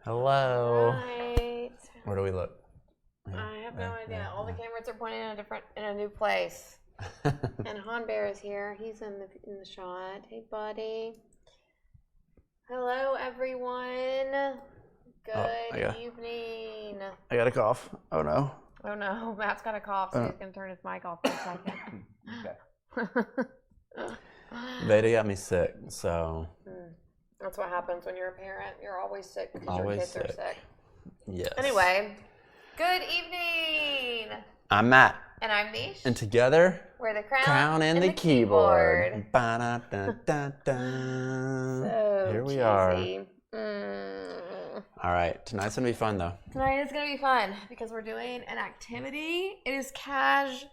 Hello. Right. Where do we look? I have no idea. All the cameras are pointing in a new place. And Han Bear is here. He's in the shot. Hey, buddy. Hello, everyone. Good evening. I got a cough. Oh no. Oh no, Matt's got a cough, so he's gonna turn his mic off for a second. Okay. Veda got me sick, so. That's what happens when you're a parent. You're always sick because your Always kids are sick. Yes. Anyway, good evening. I'm Matt. And I'm Meesh. And together, we're the crown and the keyboard. So here we cheesy. are. All right, tonight's gonna be fun though. Tonight is gonna be fun because we're doing an activity. It is cash.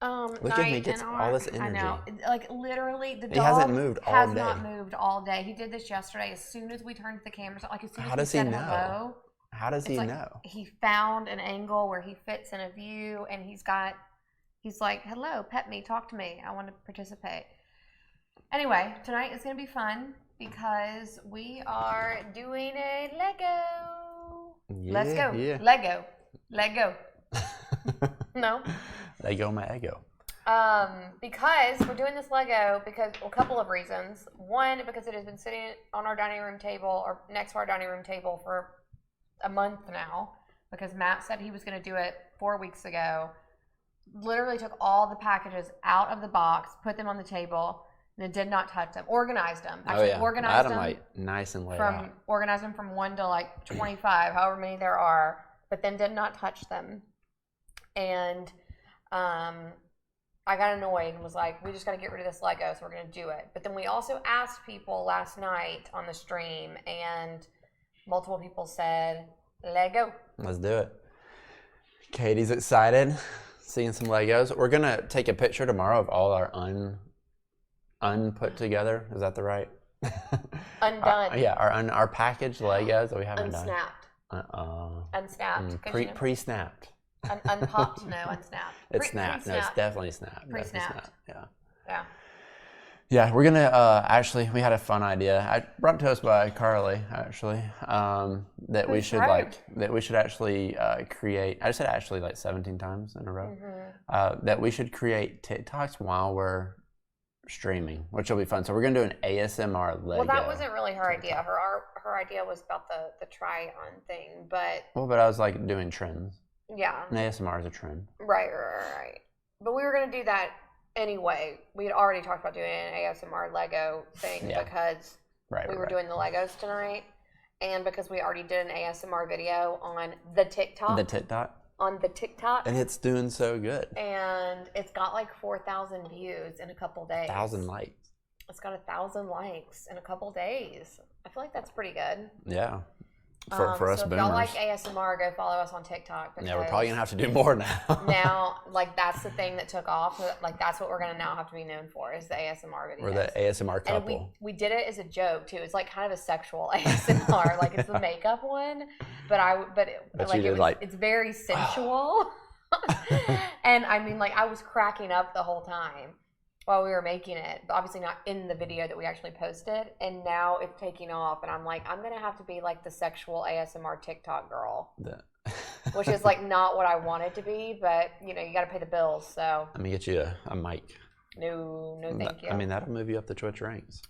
Look at me, gets all this energy. I know, like literally, the dog he hasn't moved all has day. not moved all day. He did this yesterday. As soon as we turned the cameras on, like as soon as How we does he said know? hello. How does he like know? He found an angle where he fits in a view, and he's like, hello, pet me, talk to me. I want to participate. Anyway, tonight is going to be fun because we are doing a Lego. Yeah, Let's go. Yeah. Lego. No? Lego my ego. Because we're doing this Lego because a couple of reasons. One, because it has been sitting on our dining room table or next to our dining room table for a month now because Matt said he was going to do it 4 weeks ago. Literally took all the packages out of the box, put them on the table, and then did not touch them. Organized them. Actually, organized them. Like nice and laid out. Organized them from 1 to like 25, however many there are, but then did not touch them. And I got annoyed and was like, we just got to get rid of this Lego, so we're going to do it. But then we also asked people last night on the stream, and multiple people said, Lego. Let's do it. Katie's excited, seeing some Legos. We're going to take a picture tomorrow of all our unput together. Is that the right? Undone. Our packaged Legos that we haven't Unsnapped. done. Unsnapped. Pre-snapped. Unpopped, no, unsnapped. It's snapped. No, it's definitely snapped. Pre-snapped. Yeah. Yeah, we're gonna actually. We had a fun idea. Brought to us by Carly, actually. That we should actually create. I just said actually like 17 times in a row. Mm-hmm. That we should create TikToks while we're streaming, which will be fun. So we're gonna do an ASMR Lego. Well, that wasn't really her idea. Her idea was about the try on thing, but. Well, but I was like doing trends. Yeah. And ASMR is a trend. Right. But we were going to do that anyway. We had already talked about doing an ASMR Lego thing because we were doing the Legos tonight. And because we already did an ASMR video on the TikTok. On the TikTok. And it's doing so good. And it's got like 4,000 views in a couple days. 1,000 likes. It's got 1,000 likes in a couple days. I feel like that's pretty good. Yeah. For us so if boomers. y'all like ASMR, go follow us on TikTok. Yeah, we're probably going to have to do more now. Now, like, that's the thing that took off. Like, that's what we're going to now have to be known for is the ASMR videos. We're the ASMR couple. And we did it as a joke, too. It's, like, kind of a sexual ASMR. Like, it's the makeup one. It's very sensual. And, I mean, like, I was cracking up the whole time while we were making it, but obviously not in the video that we actually posted. And now it's taking off, and I'm like, I'm gonna have to be like the sexual ASMR TikTok girl, which is like not what I wanted to be, but you know, you got to pay the bills. So let me get you a mic. No, thank you. I mean, that'll move you up the Twitch ranks.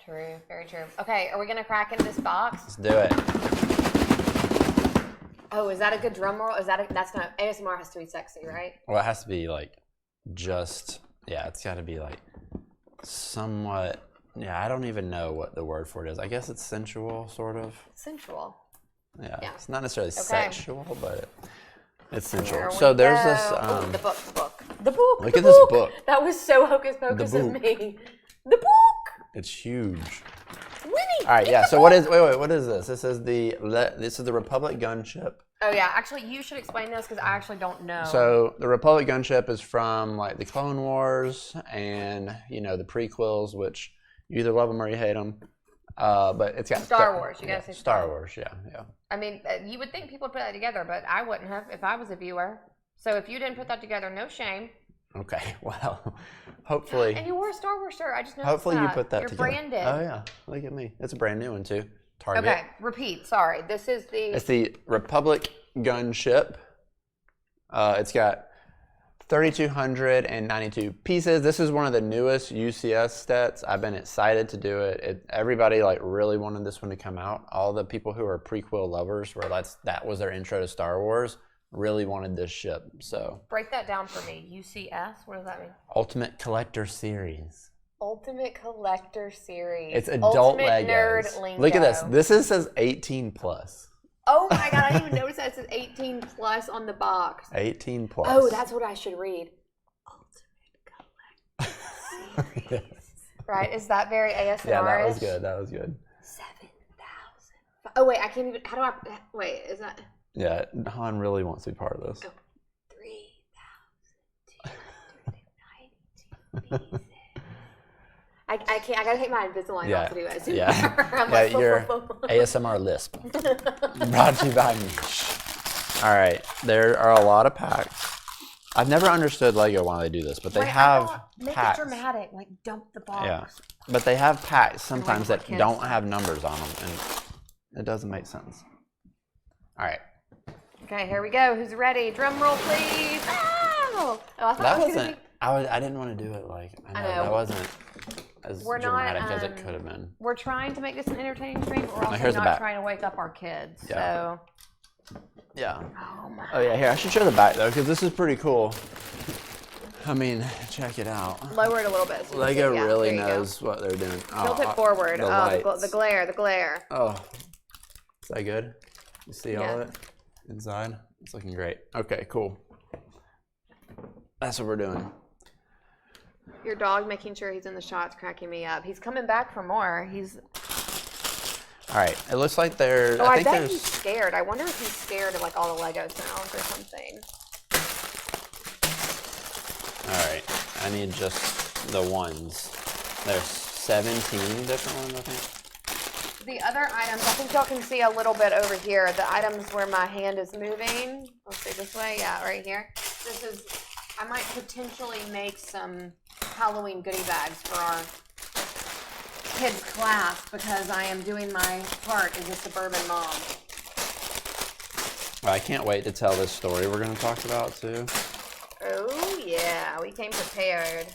True, very true. Okay, are we gonna crack into this box? Let's do it. Oh, is that a good drum roll? That's not ASMR. Has to be sexy, right? Well, it has to be like just. Yeah, it's got to be like somewhat. Yeah, I don't even know what the word for it is. I guess it's sensual, sort of. Sensual. Yeah. It's not necessarily sexual, but it's sensual. There so there's go. this. The book. Look at this book. That was so hocus pocus of me. The book. It's huge. Winnie. All right, yeah. So what is? Wait. What is this? This is the Republic Gunship. Oh yeah, actually you should explain this because I actually don't know. So the Republic Gunship is from like the Clone Wars and the prequels, which you either love them or you hate them. But it's got Star Wars. You gotta say Star Wars. Yeah. I mean, you would think people would put that together, but I wouldn't have if I was a viewer. So if you didn't put that together, no shame. Okay. Well, hopefully. And you wore a Star Wars shirt. I just noticed hopefully that. you put that You're together. Branded. Oh yeah. Look at me. It's a brand new one too. Target. Okay, repeat. Sorry. This is the... It's the Republic Gunship. It's got 3,292 pieces. This is one of the newest UCS sets. I've been excited to do it. Everybody like really wanted this one to come out. All the people who are prequel lovers, where that was their intro to Star Wars, really wanted this ship. So break that down for me. UCS. What does that mean? Ultimate Collector Series. Ultimate Collector Series. It's adult Ultimate Legos. Nerd Lingo. Look at this. This says 18 plus. Oh my God! I didn't even notice that it says 18 plus on the box. 18 plus. Oh, that's what I should read. Ultimate Collector Series. Right? Is that very ASMR-ish? Yeah, that was good. That was good. 7,000. Oh wait, I can't even. How do I? Wait, is that? Yeah, Han really wants to be part of this. Oh, 3,292 pieces. I can't. I gotta take my Invisalign off to do it. Yeah, your ASMR lisp. Brought to you by Meesh. All right, there are a lot of packs. I've never understood Lego why they do this, but they have make packs. it dramatic, like dump the box. Yeah, but they have packs sometimes that don't have numbers on them, and it doesn't make sense. All right. Okay, here we go. Who's ready? Drum roll, please. Oh, that wasn't. I didn't want to do it like. I know. That wasn't as dramatic as it could have been. We're trying to make this an entertaining stream, but we're also not trying to wake up our kids. Yeah. So. Yeah. Oh my. Oh yeah. Here, I should show the back though, because this is pretty cool. I mean, check it out. Lower it a little bit. So Lego really knows what they're doing. Tilt it forward. The glare. Oh, is that good? You see all of it inside? It's looking great. Okay, cool. That's what we're doing. Your dog making sure he's in the shot's cracking me up. He's coming back for more. He's. All right. It looks like there's. Oh, I bet he's scared. I wonder if he's scared of like all the Lego sounds or something. All right. I need just the ones. There's 17 different ones, I think. The other items, I think y'all can see a little bit over here. The items where my hand is moving. Let's see this way. Yeah, right here. This is. I might potentially make some Halloween goodie bags for our kids' class because I am doing my part as a suburban mom. Well, I can't wait to tell this story we're going to talk about too. Oh yeah, we came prepared.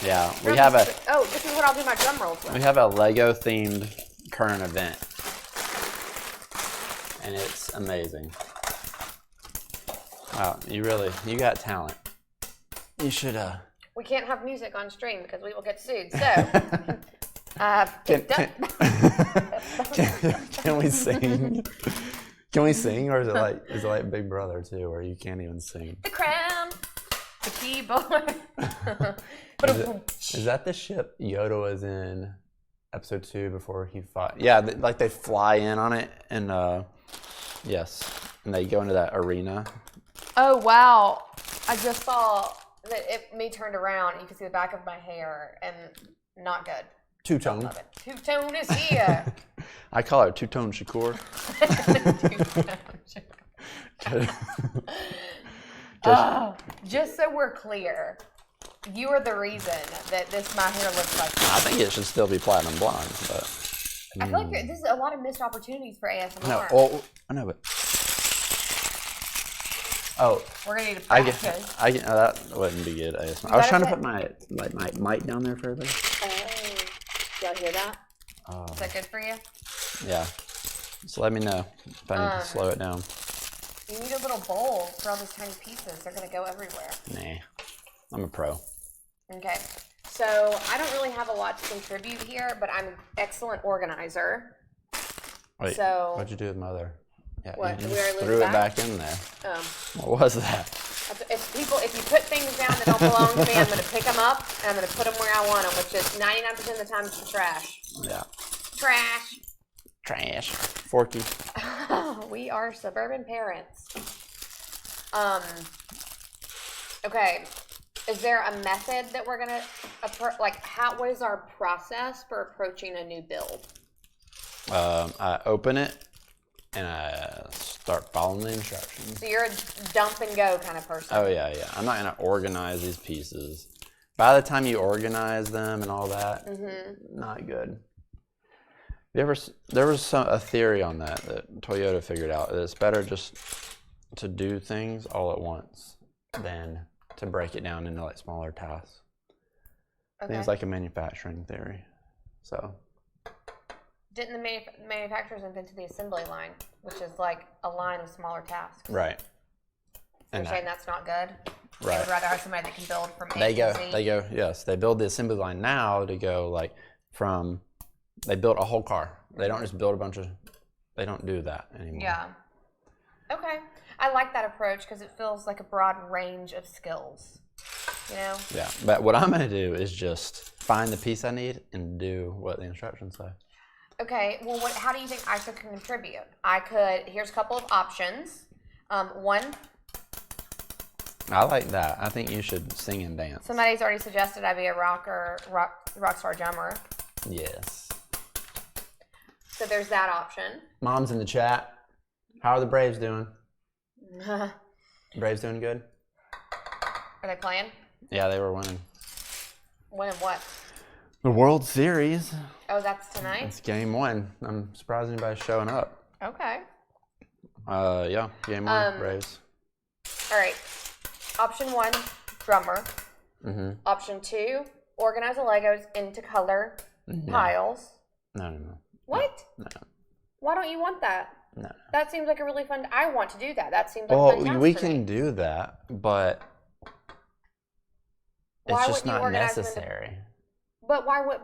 Yeah, we have a. Oh, this is what I'll do my drum rolls with. We have a Lego themed current event, and it's amazing. Wow, you got talent. You should. We can't have music on stream because we will get sued. So, can we sing? Can we sing, or is it like Big Brother too, where you can't even sing? The crown, the keyboard. Is that the ship Yoda was in episode 2 before he fought? Yeah, like they fly in on it, and yes, and they go into that arena. Oh wow! I just saw that me turned around, and you can see the back of my hair, and not good. Two-tone. Two-tone is here. I call her Two-Tone Shakur. Just so we're clear, you are the reason that my hair looks like this. I think it should still be platinum blonde, but. I feel like this is a lot of missed opportunities for ASMR. No, well, I know, but. Oh. We're gonna need to practice. That wouldn't be good ASMR. I was trying to put my mic down there for everybody. Y'all hear that? Is that good for you? Yeah. So let me know if I need to slow it down. You need a little bowl for all those tiny pieces. They're gonna go everywhere. Nah, I'm a pro. Okay. So I don't really have a lot to contribute here, but I'm an excellent organizer. Wait, so what'd you do with my other? Yeah, what? You just threw it back in there. What was that? If you put things down that don't belong to me, I'm going to pick them up and I'm going to put them where I want them, which is 99% of the time it's trash. Yeah. Trash. Forky. We are suburban parents. Okay. Is there a method that we're going to what is our process for approaching a new build? I open it and I start following the instructions. So you're a dump and go kind of person. Oh yeah. I'm not gonna organize these pieces. By the time you organize them and all that, not good. There was a theory on that Toyota figured out. That it's better just to do things all at once than to break it down into like smaller tasks. I think it's like a manufacturing theory. So. Didn't the manufacturers invent the assembly line, which is like a line of smaller tasks? Right. So you're saying that's not good? Right. They would rather have somebody that can build from A They to Z? Yes. They build the assembly line now to go like they build a whole car. They don't just build they don't do that anymore. Yeah. Okay. I like that approach because it feels like a broad range of skills, you know? Yeah, but what I'm going to do is just find the piece I need and do what the instructions say. Okay, well, how do you think I can contribute? Here's a couple of options. One. I like that. I think you should sing and dance. Somebody's already suggested I be a rock star drummer. Yes. So there's that option. Mom's in the chat. How are the Braves doing? Braves doing good? Are they playing? Yeah, they were winning. Winning what? The World Series. Oh, that's tonight? It's game 1. I'm surprised anybody's showing up. Okay. Yeah, game 1, Braves. All right. Option 1, drummer. Mm-hmm. Option 2, organize the Legos into color piles. No. What? No. Why don't you want that? No. That seems like a really fun. I want to do that. That seems like fantastic. Well, we can do that, but it's just not necessary. But why would?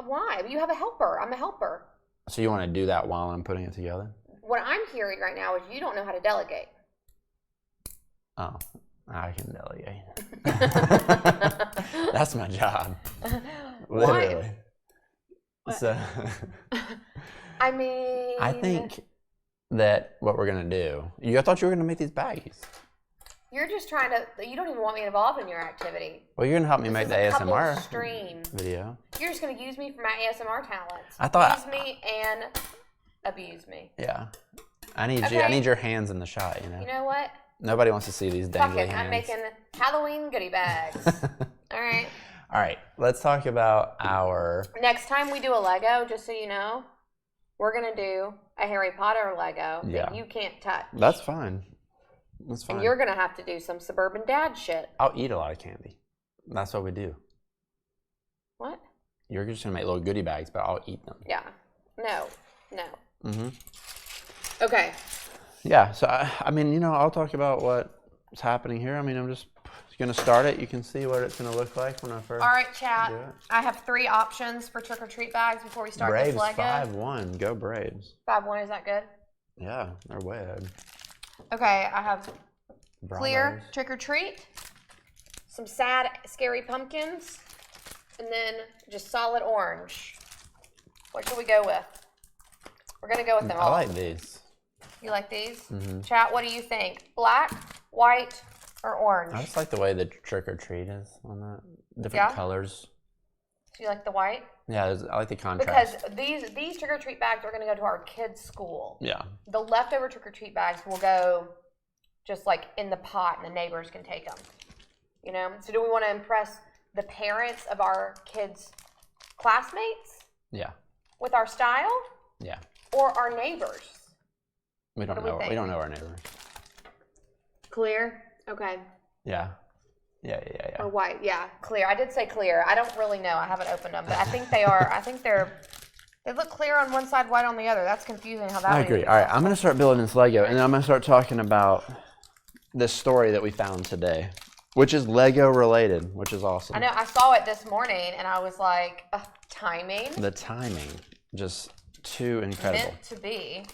Why? You have a helper. I'm a helper. So you want to do that while I'm putting it together? What I'm hearing right now is you don't know how to delegate. Oh, I can delegate. That's my job. Literally. Why? So. I mean. I think that what we're gonna do. I thought you were gonna make these baggies. You're just trying to. You don't even want me involved in your activity. Well, you're gonna help me make the ASMR stream video. You're just gonna use me for my ASMR talents. I thought use me and abuse me. Yeah, I need you. I need your hands in the shot. You know. You know what? Nobody wants to see these dangly hands. I'm making Halloween goodie bags. All right. All right. Let's talk about our. Next time we do a Lego, just so you know, we're gonna do a Harry Potter Lego that you can't touch. That's fine. That's fine. And you're gonna have to do some suburban dad shit. I'll eat a lot of candy. That's what we do. What? You're just gonna make little goodie bags, but I'll eat them. Yeah. No. Mm-hmm. Okay. Yeah. So I mean, I'll talk about what's happening here. I mean, I'm just gonna start it. You can see what it's gonna look like when I first. All right, chat. Do it. I have 3 options for trick or treat bags before we start Braves, this Lego. 5-1. Go Braves. 5-1. Is that good? Yeah, they're way ahead. Okay, I have Bravos. clear trick or treat, some sad, scary pumpkins, and then just solid orange. What should we go with? We're gonna go with them all. I like these. You like these? Mm-hmm. Chat, what do you think? Black, white, or orange? I just like the way the trick or treat is on that. Different colors. Do you like the white? Yeah, I like the contrast. Because these trick or treat bags are going to go to our kids' school. Yeah. The leftover trick or treat bags will go just like in the pot, and the neighbors can take them. So do we want to impress the parents of our kids' classmates? Yeah. With our style? Yeah. Or our neighbors? We don't know. We don't know our neighbors. Clear. Okay. Yeah. Or white. Yeah. Clear. I did say clear. I don't really know. I haven't opened them, but I think they are. I think they look clear on one side, white on the other. That's confusing. How that? I agree. All right, I'm gonna start building this Lego, and then I'm gonna start talking about this story that we found today, which is Lego related, which is awesome. I know. I saw it this morning, and I was like, timing. The timing, just too incredible. Meant to be.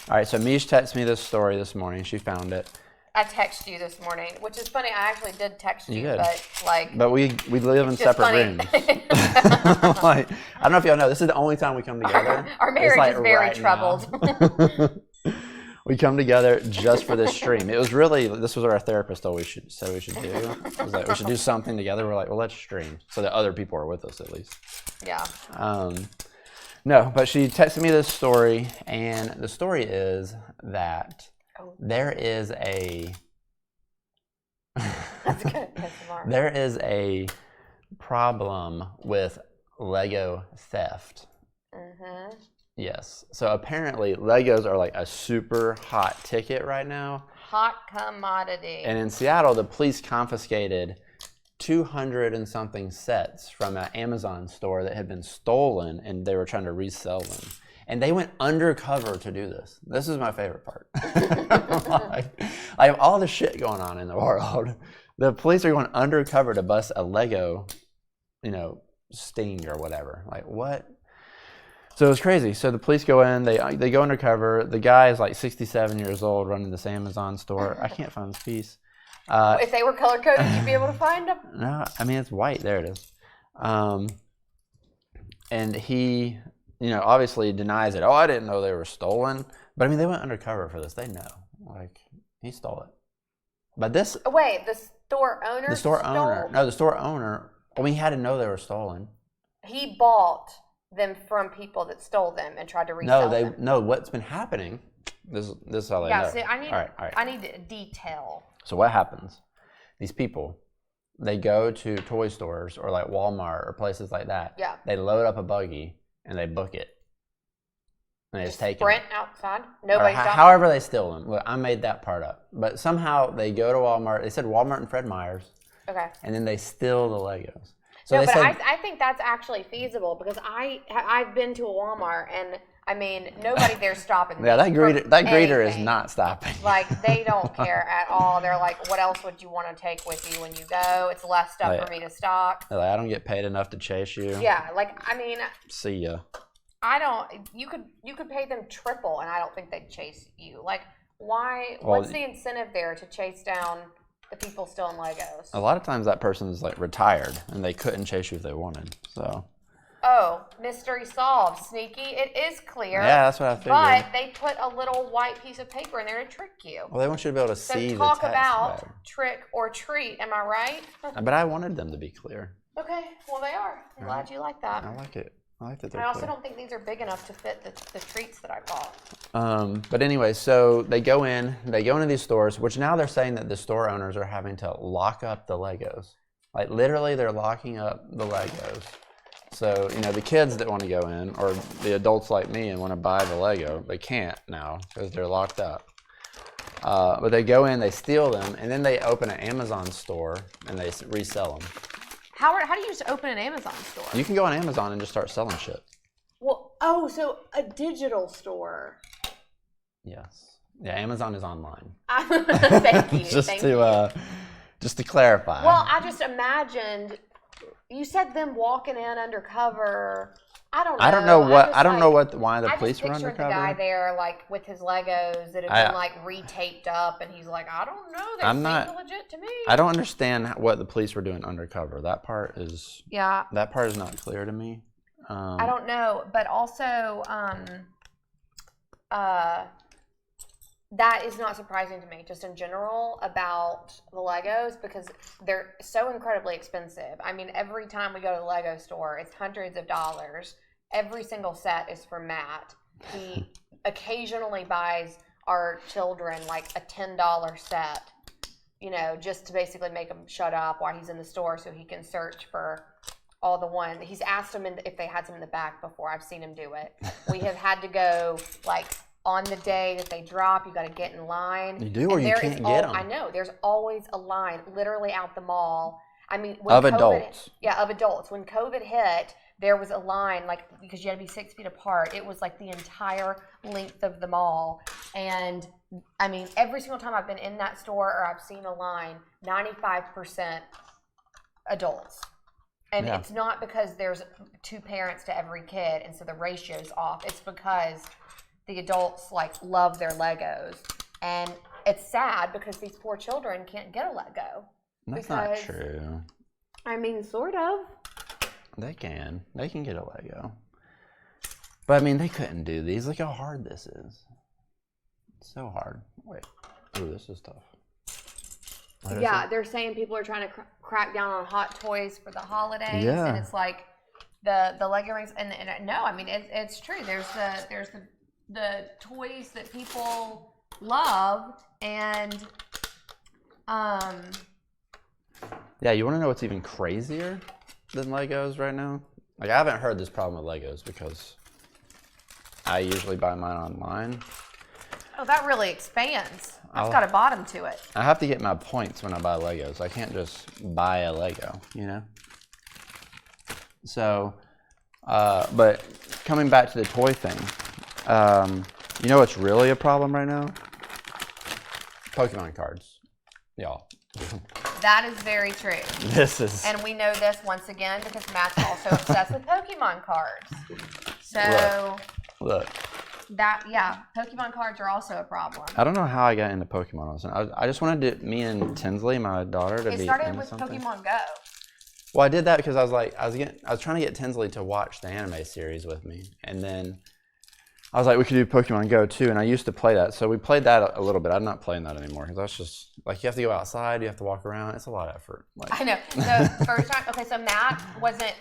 All right, so Meesh texted me this story this morning. She found it. I texted you this morning, which is funny. I actually did text you, did. but we live in separate rooms. I don't know if y'all know, this is the only time we come together. Our marriage is very troubled. We come together just for this stream. This was what our therapist always said we should do. It was like we should do something together. We're like, well, let's stream so that other people are with us at least. Yeah. No, but she texted me this story, and the story is that there is a That's good. there is a problem with Lego theft. Mm-hmm. Yes. So apparently Legos are like a super hot ticket right now. Hot commodity. And in Seattle, the police confiscated 200 and something sets from an Amazon store that had been stolen, and they were trying to resell them. And they went undercover to do this. This is my favorite part. like all the shit going on in the world. The police are going undercover to bust a Lego, sting or whatever. Like what? So it was crazy. So the police go in, they go undercover. The guy is like 67 years old running this Amazon store. I can't find this piece. If they were color coded, you'd be able to find them. No, I mean, it's white. There it is. And he, obviously denies it. Oh, I didn't know they were stolen. But I mean, they went undercover for this. They know. Like, he stole it. But this. Wait, the store owner? The store owner. No, the store owner. I mean, he had to know they were stolen. He bought them from people that stole them and tried to resell them. No, what's been happening, this is how they know. See, I need, all right. I need detail. So what happens? These people, they go to toy stores or like Walmart or places like that. Yeah. They load up a buggy and they book it. And they just take them. Sprint outside? Nobody's however they steal them. Look, I made that part up. But somehow they go to Walmart. They said Walmart and Fred Meyer's. Okay. And then they steal the Legos. So no, but I think that's actually feasible because I've been to a Walmart and I mean nobody there's stopping. Yeah, that greeter is not stopping. Like they don't care at all. They're like, what else would you want to take with you when you go? It's less stuff for me to stock. They're like, I don't get paid enough to chase you. Yeah, like I mean. See ya. I don't. You could pay them triple and I don't think they'd chase you. Like why? What's the incentive there to chase down the people stealing Legos? A lot of times that person is like retired and they couldn't chase you if they wanted. So. Oh, mystery solved. Sneaky. It is clear. Yeah, that's what I figured. But they put a little white piece of paper in there to trick you. Well, they want you to be able to see the text. So talk about trick or treat. Am I right? But I wanted them to be clear. Okay. Well, they are. I'm glad you like that. I like it. I like that they're I also clear. don't think these are big enough to fit the treats that I bought. But anyway, so they go into these stores, which now they're saying that the store owners are having to lock up the Legos. Like literally they're locking up the Legos. So, the kids that want to go in, or the adults like me and want to buy the Lego, they can't now because they're locked up. But they go in, they steal them, and then they open an Amazon store and they resell them. How do you just open an Amazon store? You can go on Amazon and just start selling shit. Well, so a digital store. Yes. Yeah, Amazon is online. Thank you. Just to clarify. Well, I just imagined. You said them walking in undercover. I don't know. Why the police were undercover. I just pictured the guy there, like with his Legos that have been like retaped up, and he's like, I don't know. They seem legit to me. I don't understand what the police were doing undercover. That part is That part is not clear to me. I don't know, but also, that is not surprising to me, just in general, about the Legos, because they're so incredibly expensive. I mean, every time we go to the Lego store, it's hundreds of dollars. Every single set is for Matt. He occasionally buys our children like a $10 set, just to basically make them shut up while he's in the store so he can search for all the ones. He's asked them if they had some in the back before. I've seen him do it. We have had to go like on the day that they drop, you got to get in line. You do, or you can't get them. I know. There's always a line, literally out the mall. I mean, adults. Yeah, of adults. When COVID hit, there was a line, like, because you had to be 6 feet apart. It was like the entire length of the mall. And I mean, every single time I've been in that store or I've seen a line, 95% adults. And it's not because there's 2 parents to every kid, and so the ratio's off. It's because the adults love their Legos, and it's sad because these poor children can't get a Lego. That's not true. I mean, sort of. They can get a Lego, but I mean, they couldn't do these. Look how hard this is. It's so hard. Wait, this is tough. Yeah, they're saying people are trying to crack down on hot toys for the holidays, and it's like the Lego rings. And no, I mean it's true. There's the toys that people love, and yeah, you want to know what's even crazier than Legos right now? Like, I haven't heard this problem with Legos because I usually buy mine online. Oh, that really expands. That's got a bottom to it. I have to get my points when I buy Legos. I can't just buy a Lego, you know? So, but coming back to the toy thing, you know what's really a problem right now? Pokemon cards, y'all. That is very true. This is... And we know this once again because Matt's also obsessed with Pokemon cards. So... Look. Pokemon cards are also a problem. I don't know how I got into Pokemon. I just wanted me and Tinsley, my daughter, to be into something. It started with Pokemon Go. Well, I did that because I was trying to get Tinsley to watch the anime series with me, and then I was like, we could do Pokemon Go too, and I used to play that, so we played that a little bit. I'm not playing that anymore because that's just like you have to go outside, you have to walk around. It's a lot of effort. I know. The first time, okay, so Matt wasn't.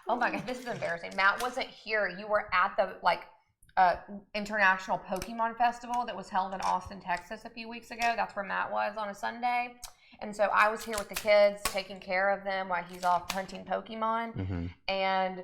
Oh my God, this is embarrassing. Matt wasn't here. You were at the International Pokemon Festival that was held in Austin, Texas a few weeks ago. That's where Matt was on a Sunday. And so I was here with the kids, taking care of them while he's off hunting Pokemon. Mm-hmm. And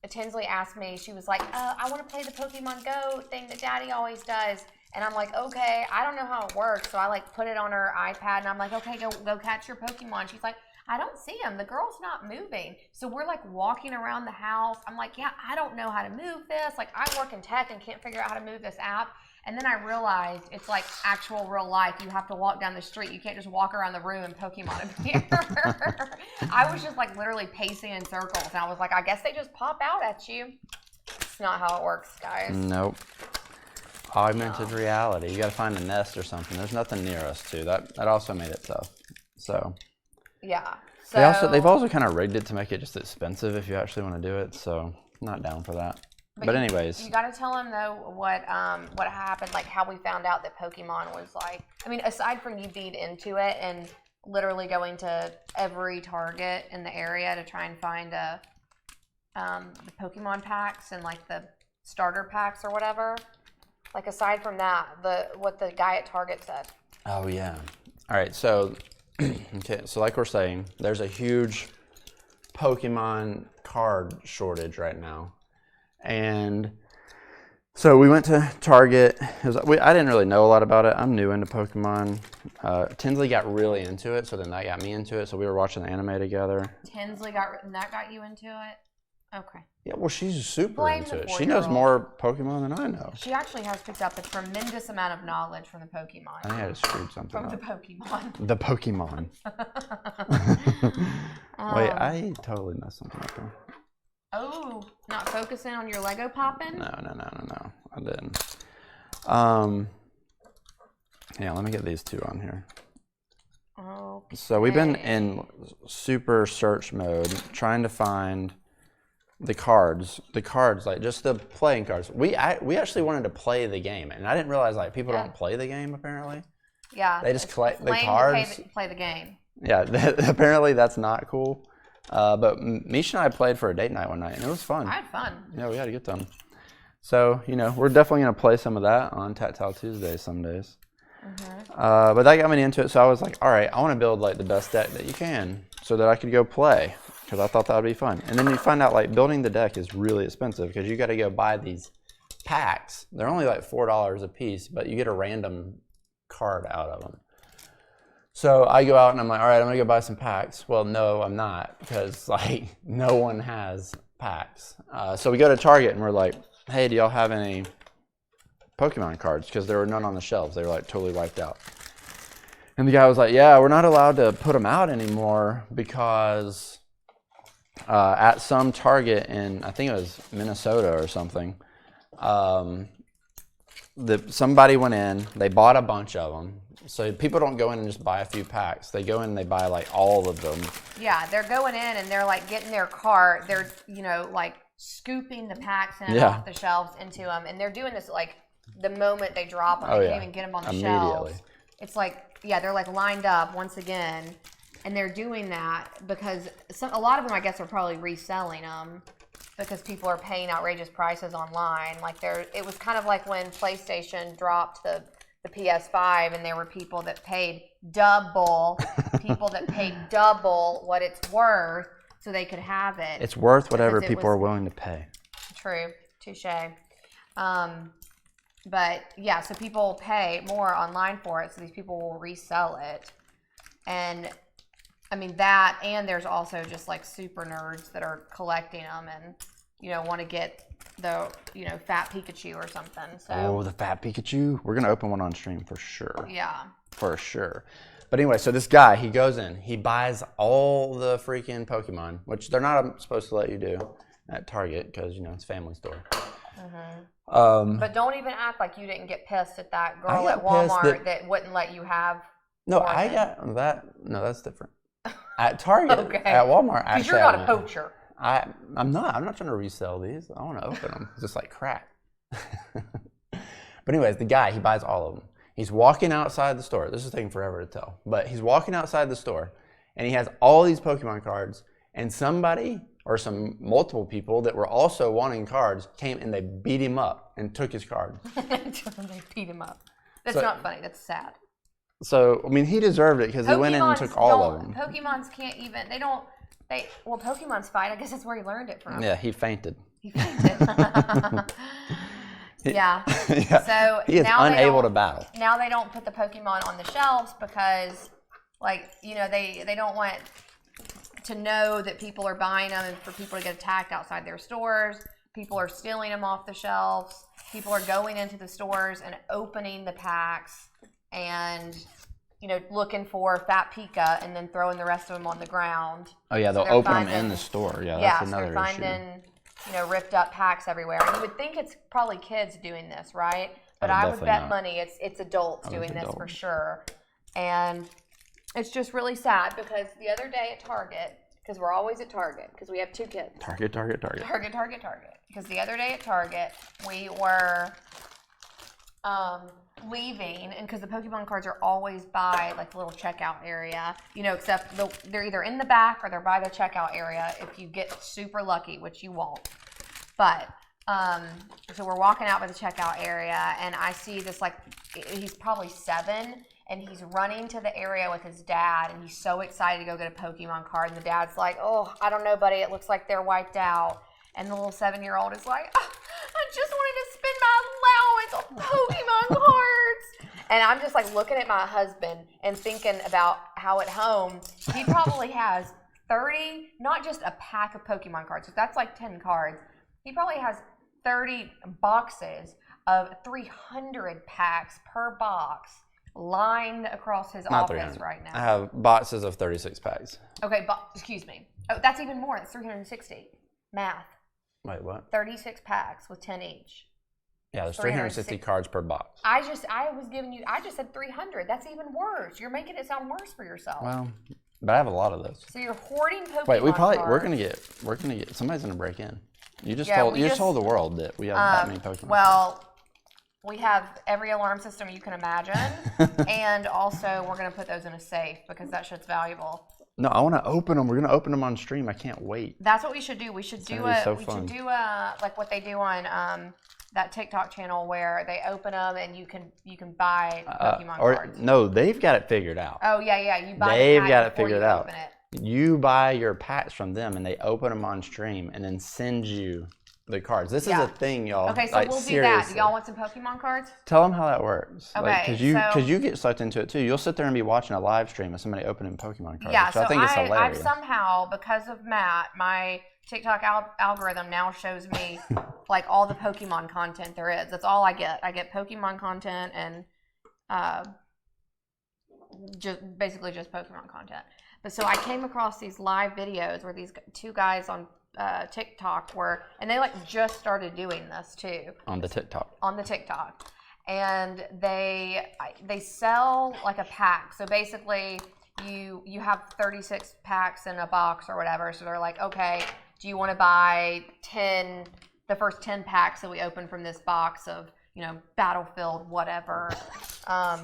Tinsley asked me, she was like, I want to play the Pokemon Go thing that Daddy always does. And I'm like, okay, I don't know how it works. So I put it on her iPad and I'm like, okay, go catch your Pokemon. She's like, I don't see him. The girl's not moving. So we're walking around the house. I'm like, yeah, I don't know how to move this. I work in tech and can't figure out how to move this app. And then I realized it's actual real life. You have to walk down the street. You can't just walk around the room and Pokemon appear. I was just literally pacing in circles. And I was like, I guess they just pop out at you. It's not how it works, guys. Nope. Augmented reality. You got to find a nest or something. There's nothing near us too. That also made it tough. So. Yeah. So they've also kind of rigged it to make it just expensive if you actually want to do it. So not down for that. But anyways, you got to tell them though what happened, how we found out that Pokemon was I mean, aside from you being into it and literally going to every Target in the area to try and find the Pokemon packs and the starter packs or whatever. Aside from that, what the guy at Target said. Oh yeah. All right. So. Okay, so like we're saying, there's a huge Pokemon card shortage right now. And so we went to Target. I didn't really know a lot about it. I'm new into Pokemon. Tinsley got really into it, so then that got me into it. So we were watching the anime together. Tinsley that got you into it? Okay. Yeah, well, she's super into it. She knows more Pokemon than I know. She actually has picked up a tremendous amount of knowledge from the Pokemon. I think I just screwed something up. From the Pokemon. The Pokemon. Wait, I totally messed something up here. Oh, not focusing on your Lego popping? No. I didn't. Yeah, let me get these two on here. Okay. So we've been in super search mode trying to find the cards, just the playing cards. We actually wanted to play the game, and I didn't realize people don't play the game apparently. Yeah, they just collect the cards. Play the game. Yeah, apparently that's not cool. But Meesh and I played for a date night one night, and it was fun. I had fun. Yeah, we had a good time. So we're definitely gonna play some of that on Tactile Tuesday some days. Mm-hmm. But that got me into it, so I was like, all right, I want to build the best deck that you can, so that I could go play. Because I thought that would be fun. And then you find out building the deck is really expensive because you got to go buy these packs. They're only $4 a piece, but you get a random card out of them. So I go out and I'm like, all right, I'm going to go buy some packs. Well, no, I'm not because no one has packs. So we go to Target and we're like, hey, do y'all have any Pokemon cards? Because there were none on the shelves. They were totally wiped out. And the guy was like, yeah, we're not allowed to put them out anymore because at some Target in, I think it was Minnesota or something, somebody went in, they bought a bunch of them. So people don't go in and just buy a few packs. They go in and they buy all of them. Yeah, they're going in and they're getting their cart. They're, scooping the packs off the shelves into them. And they're doing this the moment they drop them. They can't even get them on the shelves. It's they're lined up once again. And they're doing that because a lot of them, I guess, are probably reselling them because people are paying outrageous prices online. It was kind of like when PlayStation dropped the PS5 and there were people that paid double what it's worth so they could have it. It's worth whatever people are willing to pay. True. Touche. But yeah, so people pay more online for it, so these people will resell it. And I mean that, and there's also just like super nerds that are collecting them and, you know, want to get the, you know, fat Pikachu or something. So. Oh, the fat Pikachu. We're going to open one on stream for sure. Yeah. For sure. But anyway, so this guy, he goes in, he buys all the freaking Pokemon, which they're not supposed to let you do at Target because, you know, it's a family store. But don't even act like you didn't get pissed at that girl at Walmart that wouldn't let you have. No, I got that. No, that's different. At Target, Okay. at Walmart, Because you're not a poacher. I'm not trying to resell these. I want to open them. It's just like crack. But anyways, the guy, he buys all of them. He's walking outside the store. This is taking forever to tell. But he's walking outside the store, and he has all these Pokemon cards, and somebody or multiple people that were also wanting cards came and they beat him up and took his card. They beat him up. That's not funny. That's sad. So, I mean, he deserved it because he went in and took all of them. Pokemons can't even, well, Pokemon's fight, I guess that's where he learned it from. Yeah, he fainted. He fainted. Yeah. So he is now unable to battle. Now they don't put the Pokemon on the shelves because, like, you know, they don't want to know that people are buying them and for people to get attacked outside their stores. People are stealing them off the shelves. People are going into the stores and opening the packs and, you know, looking for Fat Pika and then throwing the rest of them on the ground. Oh, yeah, they'll open them in the store. Yeah, that's another issue. So they're finding, you know, ripped up packs everywhere. And you would think it's probably kids doing this, right? But I would bet money it's adults doing this for sure. And it's just really sad because the other day at Target, because we're always at Target, because we have two kids. Target. Because the other day at Target, we were leaving, and because the Pokemon cards are always by like the little checkout area, you know, except they're either in the back or they're by the checkout area if you get super lucky, which you won't. But so we're walking out by the checkout area, and I see this, like, he's probably 7, and he's running to the area with his dad, and he's so excited to go get a Pokemon card, and the dad's like, oh, I don't know, buddy, it looks like they're wiped out. And the little 7-year-old is like, oh, I just wanted to spend my allowance on Pokemon cards. And I'm just like looking at my husband and thinking about how at home he probably has 30, not just a pack of Pokemon cards, so that's like 10 cards. He probably has 30 boxes of 300 packs per box lined across his office right now. I have boxes of 36 packs. Okay, excuse me. Oh, that's even more. That's 360. Math. Wait, what? 36 packs with 10 each. Yeah, there's 360 cards per box. I just said 300. That's even worse. You're making it sound worse for yourself. Well, but I have a lot of those. So you're hoarding Pokemon Wait, cards. we're gonna get, somebody's gonna break in. You just told the world that we have that many Pokemon. Well, we have every alarm system you can imagine, and also we're gonna put those in a safe because that shit's valuable. No, I want to open them. We're gonna open them on stream. I can't wait. That's what we should do. We should do like what they do on that TikTok channel where they open them and you can buy Pokemon cards. No, they've got it figured out. Oh yeah. You buy. They've got it figured out. You buy your packs from them and they open them on stream and then send you the cards. This is a thing, y'all. Okay, so we'll do that. Do y'all want some Pokemon cards? Tell them how that works. Okay, because you get sucked into it too. You'll sit there and be watching a live stream of somebody opening Pokemon cards. Yeah, so I think it's hilarious. I've somehow, because of Matt, my TikTok algorithm now shows me like all the Pokemon content there is. That's all I get. I get Pokemon content and basically just Pokemon content. But so I came across these live videos where these two guys on TikTok and they like just started doing this too. On the TikTok. And they sell like a pack. So basically you have 36 packs in a box or whatever. So they're like, okay, do you want to buy the first 10 packs that we open from this box of, you know, Battlefield, whatever,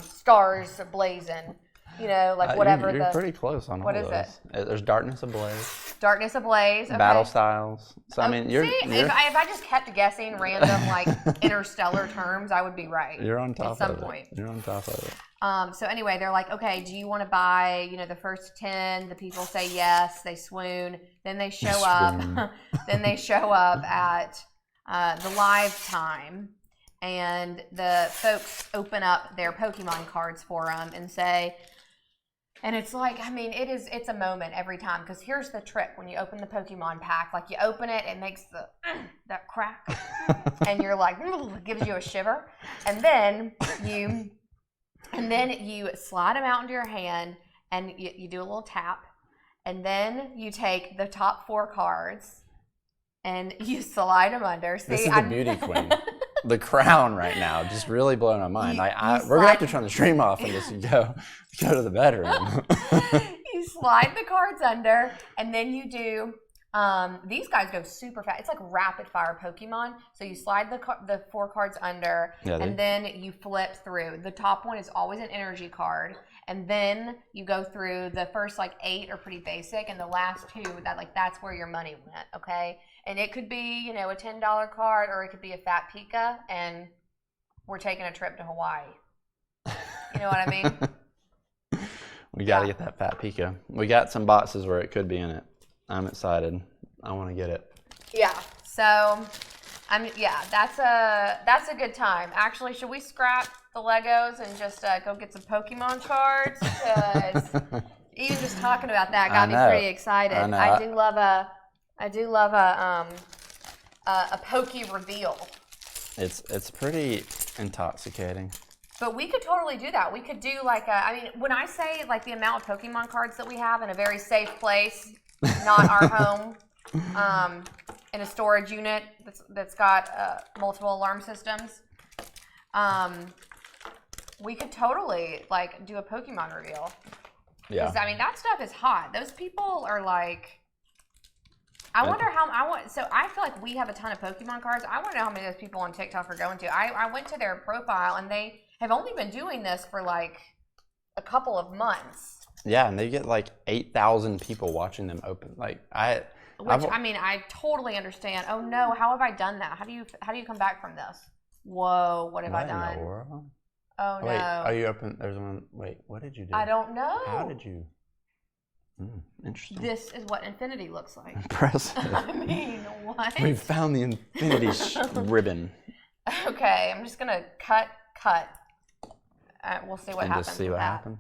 Stars Blazing. You know, like whatever. You're pretty close on all those. There's Darkness Ablaze. Okay. Battle Styles. So I mean, if I just kept guessing random like interstellar terms, I would be right. You're on top at some point. You're on top of it. So anyway, they're like, okay, do you want to buy, you know, the first 10? The people say yes. They swoon. Then they show up. Then they show up at the live time. and the folks open up their Pokemon cards for them and say, and it's like, I mean, it's a moment every time, because here's the trick. When you open the Pokemon pack, like you open it, it makes that crack, and you're like, it gives you a shiver, and then you slide them out into your hand, and you do a little tap, and then you take the top 4 cards, and you slide them under. See, this is the beauty queen. The crown right now, just really blowing my mind. We're gonna have to turn the stream off and just go to the bedroom. You slide the cards under, and then you do. These guys go super fast. It's like rapid fire Pokemon. So you slide the 4 cards under, and then you flip through. The top one is always an energy card, and then you go through. The first 8 are pretty basic, and the last 2 that's where your money went. Okay. And it could be, a $10 card, or it could be a fat Pika, and we're taking a trip to Hawaii. You know what I mean? We got to get that fat Pika. We got some boxes where it could be in it. I'm excited. I want to get it. Yeah. So, that's a good time. Actually, should we scrap the Legos and just go get some Pokemon cards? Because even just talking about that got me pretty excited. I do love a Pokey reveal. It's pretty intoxicating. But we could totally do that. We could do when I say the amount of Pokemon cards that we have in a very safe place, not our home, in a storage unit that's got multiple alarm systems, we could totally do a Pokemon reveal. Yeah. Because that stuff is hot. Those people are I feel like we have a ton of Pokemon cards. I want to know how many of those people on TikTok are going to. I went to their profile, and they have only been doing this for a couple of months. Yeah, and they get 8,000 people watching them open. I totally understand. Oh no, how have I done that? How do you come back from this? Whoa, what have I done? Oh no. Wait, are you open? There's one. Wait, what did you do? I don't know. How did you? Interesting. This is what infinity looks like. Impressive. I mean, what? We found the infinity ribbon. Okay, I'm just gonna cut. We'll see what happens. Just see what happens.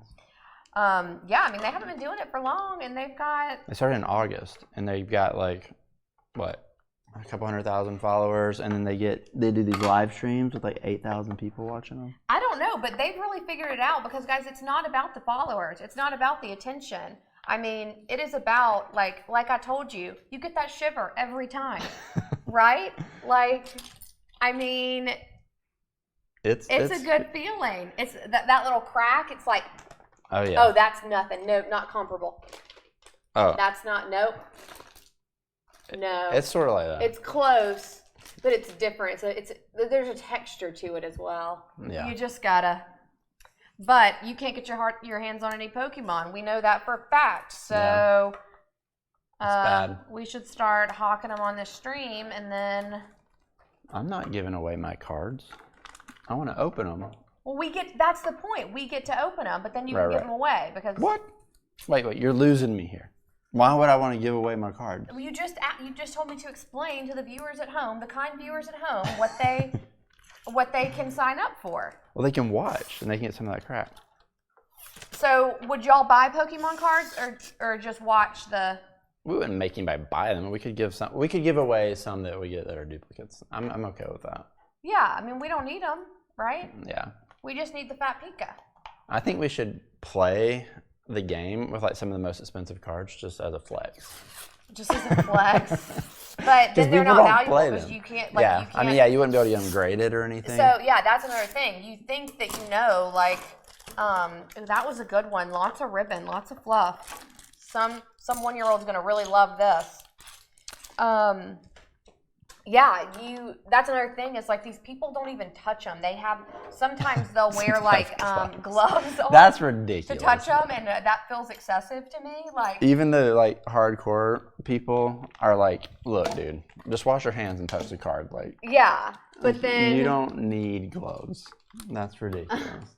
They haven't been doing it for long, and they've got. They started in August, and they've got a couple 100,000 followers, and then they do these live streams with 8,000 people watching them. I don't know, but they've really figured it out, because guys, it's not about the followers. It's not about the attention. It is about, like I told you, you get that shiver every time, right? It's a good feeling. It's that little crack. It's like, oh yeah. Oh, that's nothing. Nope, not comparable. Oh, that's not. Nope. No. It's sort of like that. It's close, but it's different. There's a texture to it as well. Yeah. You just gotta. But you can't get your hands on any Pokemon. We know that for a fact. So bad. We should start hawking them on this stream, and then. I'm not giving away my cards. I want to open them. Well, that's the point. We get to open them, but then you can give them away because. What? Wait, you're losing me here. Why would I want to give away my cards? Well, you just told me to explain to the viewers at home, the kind viewers at home, what they can sign up for. Well, they can watch and they can get some of that crap. So, would y'all buy Pokemon cards or just watch the? We wouldn't make anybody buy them. We could give away some that we get that are duplicates. I'm okay with that. Yeah, we don't need them, right? Yeah. We just need the fat Pika. I think we should play the game with some of the most expensive cards just as a flex. Just as a flex. But then they're not valuable because you can't. Yeah, you can't, you wouldn't be able to get them graded or anything. So yeah, that's another thing. You think that that was a good one. Lots of ribbon, lots of fluff. Some 1-year-old's gonna really love this. That's another thing is these people don't even touch them. Sometimes they'll wear gloves on. That's ridiculous. To touch them, and that feels excessive to me. Even the hardcore people are look, dude, just wash your hands and touch the card. Yeah, but then you don't need gloves. That's ridiculous.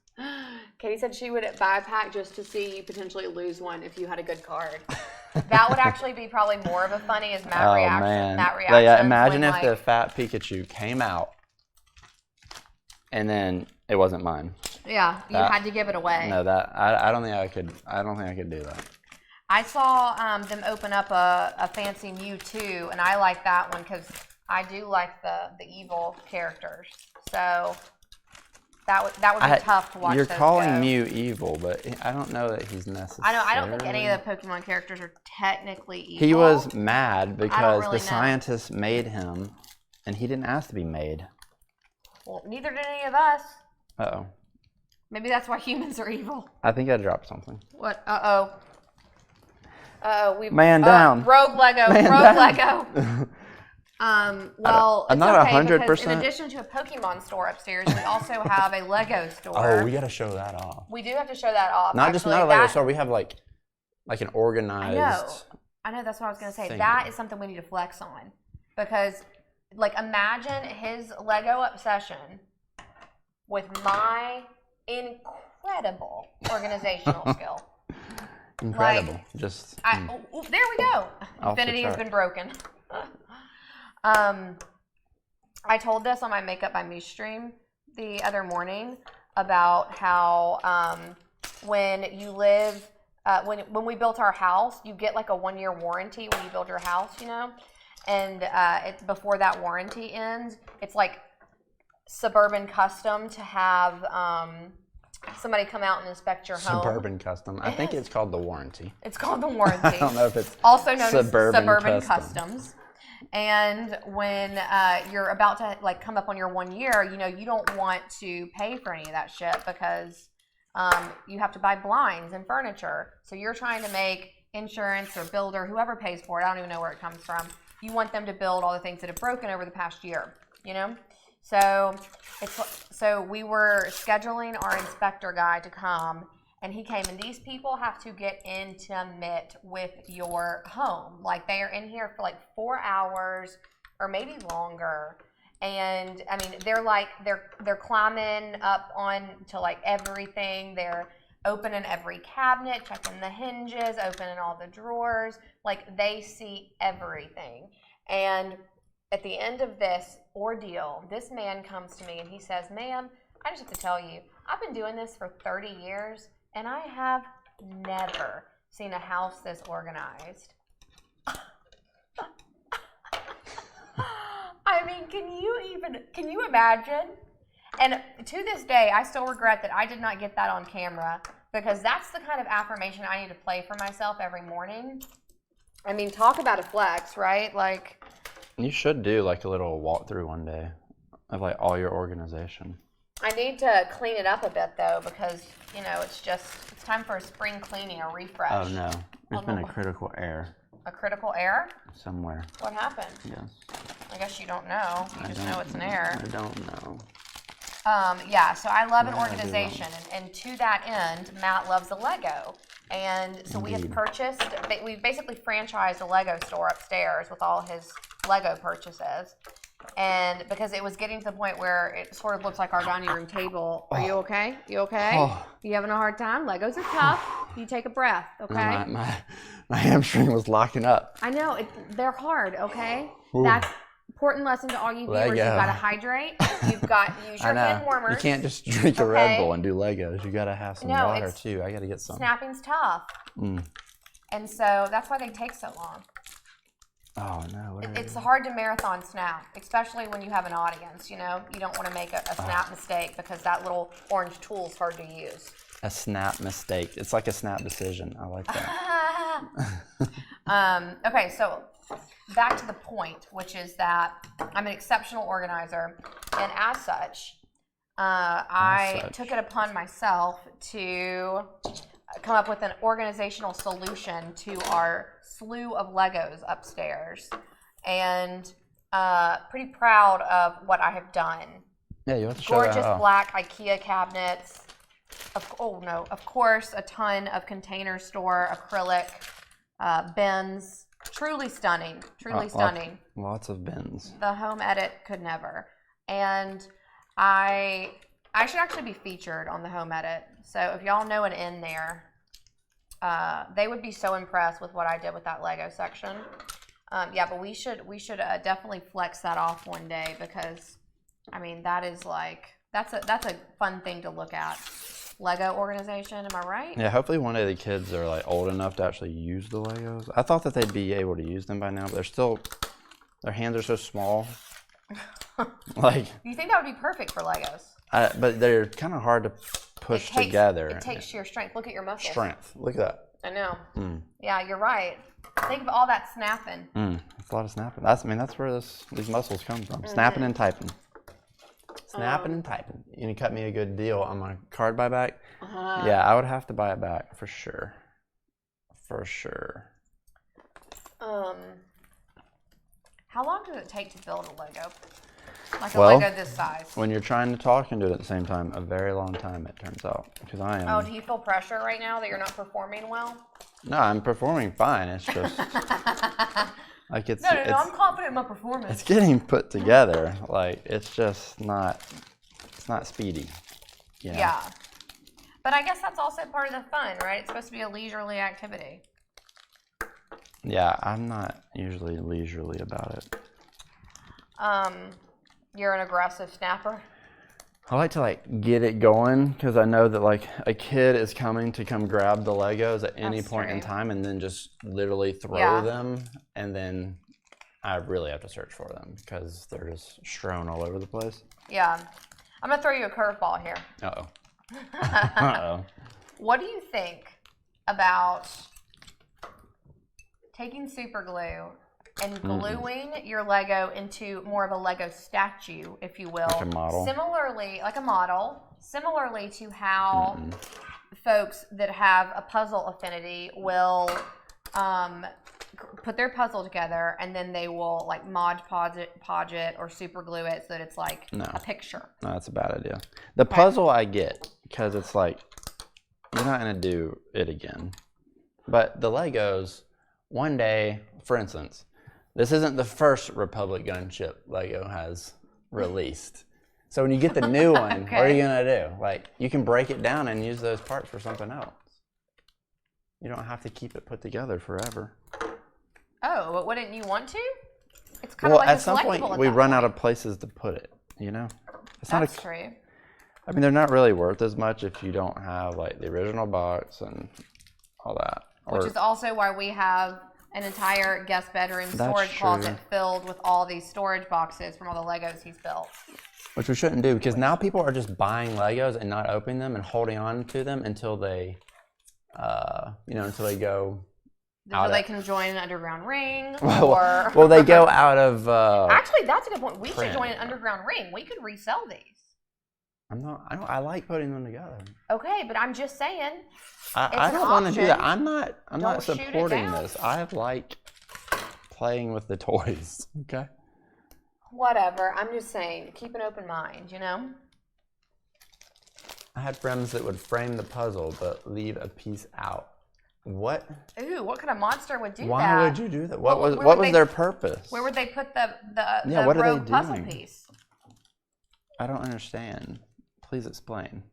Katie said she would buy a pack just to see you potentially lose one if you had a good card. That would actually be probably more of a funny as Matt reaction. Man. Matt reaction. Imagine if the fat Pikachu came out and then it wasn't mine. Yeah, you had to give it away. No, I don't think I could. I don't think I could do that. I saw them open up a fancy Mewtwo, and I like that one because I do like the evil characters. So that would be tough to watch. You're those calling go. Mew evil, but I don't know that he's necessary. I don't think any of the Pokemon characters are technically evil. He was mad because really the scientists made him, and he didn't ask to be made. Well, neither did any of us. Uh-oh. Maybe that's why humans are evil. I think I dropped something. What? Uh-oh. Man down. Rogue Lego. Man Rogue down. Lego. Well, I'm it's not okay 100%. because in addition to a Pokemon store upstairs, we also have a Lego store. Oh, we got to show that off. We do have to show that off. Not a Lego store. We have like an organized. I know. That's what I was going to say. thing. That is something we need to flex on because, like, imagine his Lego obsession with my incredible organizational skill. Incredible. Like, Just. there we go. Infinity has been broken. I told this on my Makeup by Meesh stream the other morning about how when you live, when we built our house, you get like a 1-year warranty when you build your house, you know, and it's before that warranty ends. It's like suburban custom to have somebody come out and inspect your home. Suburban custom. I think it's called the warranty. It's called the warranty. I don't know if it's also known Suburban as Suburban Customs. Customs. And when you're about to like come up on your 1 year, you know, you don't want to pay for any of that shit because you have to buy blinds and furniture. So you're trying to make insurance or builder, whoever pays for it, I don't even know where it comes from. You want them to build all the things that have broken over the past year, you know? So we were scheduling our inspector guy to come, and he came, and these people have to get intimate with your home. Like, they are in here for like 4 hours or maybe longer. And I mean, they're climbing up on to like everything. They're opening every cabinet, checking the hinges, opening all the drawers. Like, they see everything. And at the end of this ordeal, this man comes to me and he says, "Ma'am, I just have to tell you, I've been doing this for 30 years and I have never seen a house this organized." I mean, can you imagine? And to this day, I still regret that I did not get that on camera because that's the kind of affirmation I need to play for myself every morning. I mean, talk about a flex, right? Like, You should do like a little walkthrough one day of like all your organization. I need to clean it up a bit though because, you know, it's time for a spring cleaning, a refresh. Oh no, there's been a critical error. A critical error? Somewhere. What happened? Yes. I guess you don't know. You just know it's an error. I don't know. Yeah, so I love an organization, and to that end, Matt loves a Lego. And so we have we've basically franchised a Lego store upstairs with all his Lego purchases. And because it was getting to the point where it sort of looks like our dining room table. Are you okay? You okay? Oh. You having a hard time? Legos are tough. You take a breath, okay? No, my hamstring was locking up. I know, they're hard, okay? Ooh. That's important lesson to all you viewers. Lego. You've got to hydrate. You've got to use your hand warmers. You can't just drink a Red Bull and do Legos. You got to have some water too. I got to get some. Snapping's tough. And so that's why they take so long. Oh no. It's hard to marathon snap, especially when you have an audience, you know? You don't want to make a snap mistake because that little orange tool is hard to use. A snap mistake. It's like a snap decision. I like that. Okay, so back to the point, which is that I'm an exceptional organizer, and as such, I took it upon myself to come up with an organizational solution to our slew of Legos upstairs, and pretty proud of what I have done. Yeah, you have to show Gorgeous that off. black IKEA cabinets. Of course, a ton of Container Store acrylic bins. Truly stunning. Truly stunning. Lots of bins. The home edit could never. And I should actually be featured on the home edit. So if y'all know an in there, they would be so impressed with what I did with that Lego section. Yeah, but we should definitely flex that off one day because, I mean, that is like That's a fun thing to look at. Lego organization, am I right? Yeah, hopefully one day the kids are like old enough to actually use the Legos. I thought that they'd be able to use them by now, but their hands are so small. Like, you think that would be perfect for Legos? but they're kind of hard to push together. It takes sheer strength. Look at your muscles. Strength. Look at that. I know. Yeah, you're right. Think of all that snapping. It's a lot of snapping. That's where these muscles come from. Snapping and typing. Snapping and typing. You can cut me a good deal on my card buyback. Yeah, I would have to buy it back for sure. For sure. How long does it take to build a Lego? Like Well, a Lego this size? When you're trying to talk and do it at the same time, a very long time it turns out. Because I am. Oh, do you feel pressure right now that you're not performing well? No, I'm performing fine. It's just like it's. No, I'm confident in my performance. It's getting put together. Like it's just not. It's not speedy. You know? Yeah, but I guess that's also part of the fun, right? It's supposed to be a leisurely activity. Yeah, I'm not usually leisurely about it. You're an aggressive snapper. I like to get it going because I know that a kid is coming to come grab the Legos at any point in time and then just literally throw them, and then I really have to search for them because they're just strewn all over the place. Yeah, I'm gonna throw you a curveball here. Uh-oh. What do you think about taking super glue and gluing your Lego into more of a Lego statue, if you will? Like a model? Similarly to how folks that have a puzzle affinity will put their puzzle together and then they will Mod Podge it or super glue it so that it's a picture. No, that's a bad idea. The puzzle I get because it's you're not going to do it again. But the Legos, one day, for instance, this isn't the first Republic Gunship Lego has released. So when you get the new one, what are you going to do? You can break it down and use those parts for something else. You don't have to keep it put together forever. Oh, but wouldn't you want to? It's kind of like at some point, we run out of places to put it, you know? That's true. I mean, they're not really worth as much if you don't have, the original box and all that. Which is also why we have an entire guest bedroom storage closet filled with all these storage boxes from all the Legos he's built. Which we shouldn't do because now people are just buying Legos and not opening them and holding on to them until they, until they go so they can join an underground ring well, they go out of. Actually, that's a good point. We should join an underground ring. We could resell these. I like putting them together. Okay, but I'm just saying. I don't want to do that. I'm not supporting this. I like playing with the toys. Okay. Whatever. I'm just saying, keep an open mind, you know? I had friends that would frame the puzzle but leave a piece out. What? Ooh, what kind of monster would do that? Why would you do that? What was their purpose? Where would they put the what are rogue they puzzle doing? piece? I don't understand. Please explain.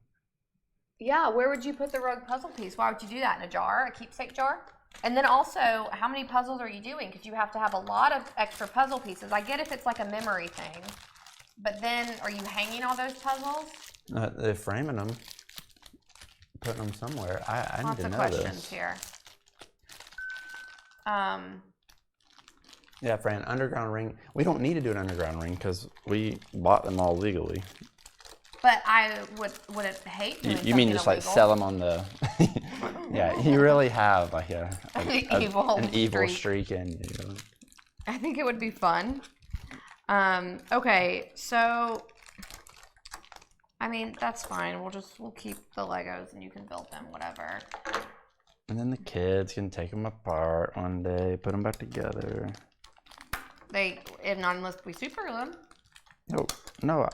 Yeah, where would you put the rogue puzzle piece? Why would you do that? In a jar? A keepsake jar? And then also, how many puzzles are you doing? Because you have to have a lot of extra puzzle pieces. I get if it's like a memory thing. But then, are you hanging all those puzzles? They're framing them. Putting them somewhere. I need to know this. Lots of questions here. Yeah, for an underground ring. We don't need to do an underground ring because we bought them all legally. But I would hate doing You mean just illegal. sell them on the? Yeah, you really have an evil streak in you. I think it would be fun. Okay, so I mean that's fine. We'll keep the Legos and you can build them, whatever. And then the kids can take them apart one day, put them back together. Unless we super glue them. No.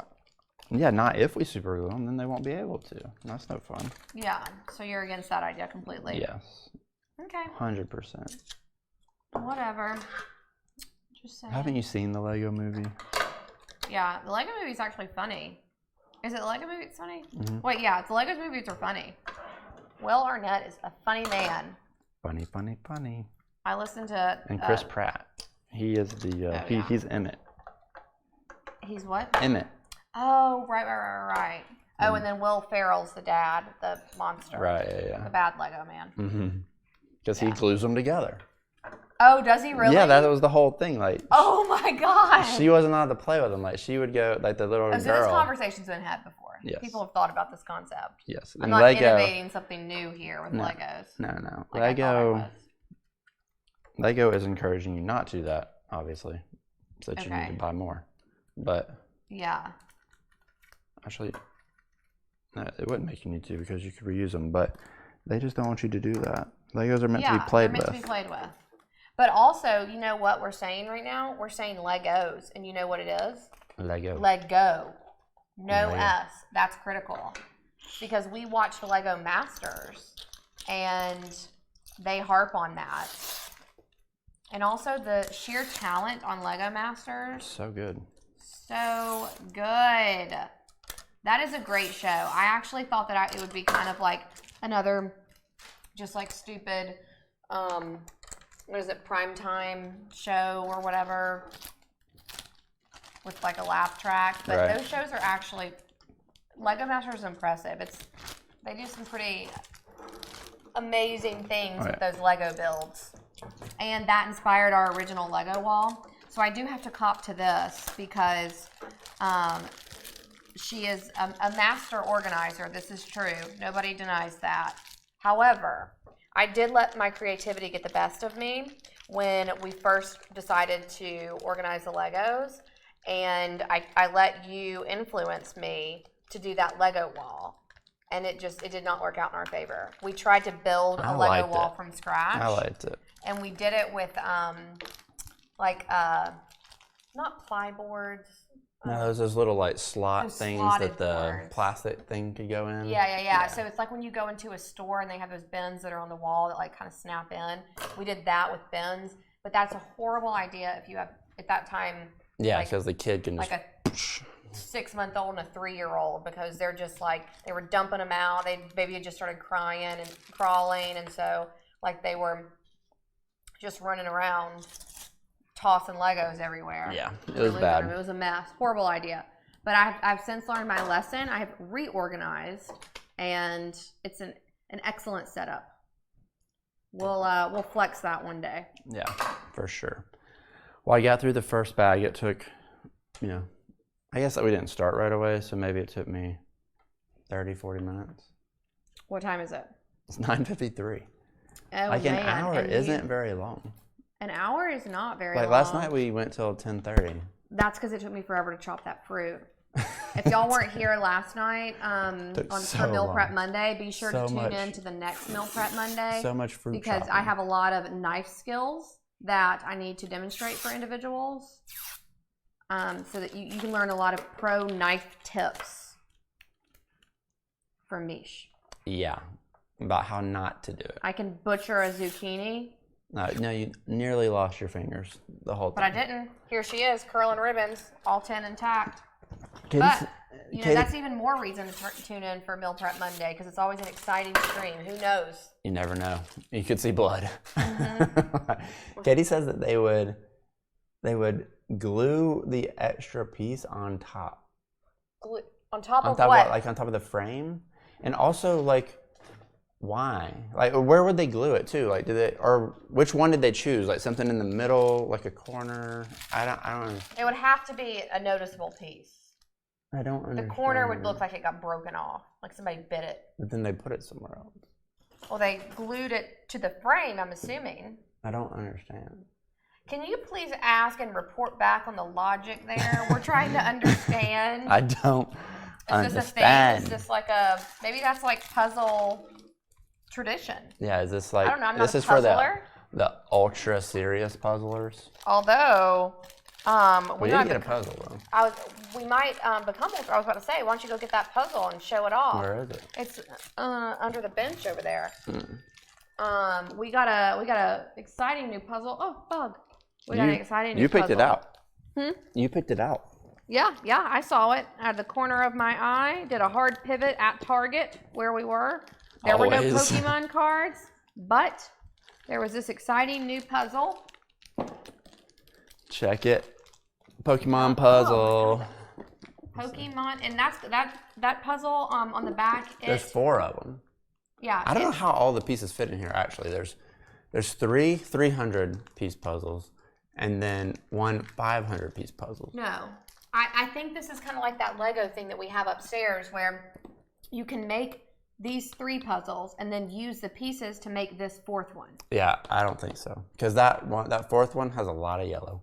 Yeah, not if we super glue them, then they won't be able to. That's no fun. Yeah, so you're against that idea completely. Yes. Okay. 100%. Whatever. Just saying. Haven't you seen the Lego movie? Yeah, the Lego movie's actually funny. Is it the Lego movie that's funny? Mm-hmm. Wait, yeah, the Lego movies are funny. Will Arnett is a funny man. Funny, funny, funny. I listened to... And Chris Pratt. He is he's Emmett. He's what? Emmett. Oh, right. Oh, and then Will Ferrell's the dad, the monster. Right, yeah. The bad Lego man. Because he glues them together. Oh, does he really? Yeah, that was the whole thing. Like, oh my gosh. she wasn't allowed to play with them. Like, she would go, like the little girl. So this conversation's been had before. Yes. People have thought about this concept. Yes. I'm not innovating something new here with Legos. No. Like Lego is encouraging you not to do that, obviously, so that you need to buy more. But yeah, actually, no, it wouldn't make you need to because you could reuse them. But they just don't want you to do that. Legos are meant to be played with. They're meant to be played with. But also, you know what we're saying right now? We're saying Legos, and you know what it is? Lego. No S. That's critical. Because we watched Lego Masters, and they harp on that. And also the sheer talent on Lego Masters. So good. So good. That is a great show. I actually thought that it would be kind of like another just like stupid, what is it, primetime show or whatever with like a laugh track. But those shows are actually, Lego Masters is impressive. They do some pretty amazing things with those Lego builds. And that inspired our original Lego wall. So I do have to cop to this because she is a master organizer. This is true. Nobody denies that. However, I did let my creativity get the best of me when we first decided to organize the Legos. And I let you influence me to do that Lego wall. And it did not work out in our favor. We tried to build a Lego wall from scratch. I liked it. And we did it with not plyboards. No, those little like slot things that the plastic thing could go in. Yeah. So it's like when you go into a store and they have those bins that are on the wall that like kind of snap in. We did that with bins, but that's a horrible idea if you have at that time. Yeah, because the kid can just. Like a 6-month-old and a 3-year-old, because they're just like, they were dumping them out. Baby had just started crying and crawling, and so like they were just running around tossing Legos everywhere. Yeah, it was bad. It was a mess. Horrible idea. But I've since learned my lesson. I have reorganized, and it's an excellent setup. We'll flex that one day. Yeah, for sure. Well, I got through the first bag. It took, I guess that we didn't start right away, so maybe it took me 30, 40 minutes. What time is it? It's 9:53. Oh, like man. An hour isn't very long. An hour is not very long. Like last night we went till 10:30. That's because it took me forever to chop that fruit. If y'all weren't here last night for Meal Prep Monday, be sure to tune in to the next Meal Prep Monday. So much fruit because chopping. I have a lot of knife skills that I need to demonstrate for individuals, so that you can learn a lot of pro knife tips from Meesh. Yeah, about how not to do it. I can butcher a zucchini. No, you nearly lost your fingers the whole time. But I didn't. Here she is, curling ribbons, all 10 intact. Katie's, but that's even more reason to tune in for Meal Prep Monday, because it's always an exciting stream. Who knows? You never know. You could see blood. Mm-hmm. Katie says that they would glue the extra piece on top. Glue on top of what? Like on top of the frame, and also like. Why? Like, where would they glue it to? Like, or which one did they choose? Like something in the middle, like a corner? I don't. It would have to be a noticeable piece. I don't understand. The corner would look like it got broken off, like somebody bit it. But then they put it somewhere else. Well, they glued it to the frame, I'm assuming. I don't understand. Can you please ask and report back on the logic there? We're trying to understand. I don't understand. Is this a thing? Is this like maybe that's like puzzle tradition? Yeah, is this like, I don't know, I'm not this a is for puzzler. the ultra serious puzzlers? Although, we didn't get a puzzle though. We might become one. I was about to say, why don't you go get that puzzle and show it off? Where is it? It's under the bench over there. We got a exciting new puzzle. Oh, bug. We got an exciting new puzzle. You picked it out. You picked it out. Yeah, I saw it out of the corner of my eye. Did a hard pivot at Target where we were. There were no Pokemon cards, but there was this exciting new puzzle. Check it. Pokemon puzzle. Pokemon, and that puzzle on the back. There's 4 of them. Yeah. I don't know how all the pieces fit in here. Actually, there's 3 300-piece puzzles, and then 1 500-piece puzzle. No, I think this is kind of like that Lego thing that we have upstairs, where you can make these 3 puzzles and then use the pieces to make this 4th one. Yeah, I don't think so, because that 4th one has a lot of yellow,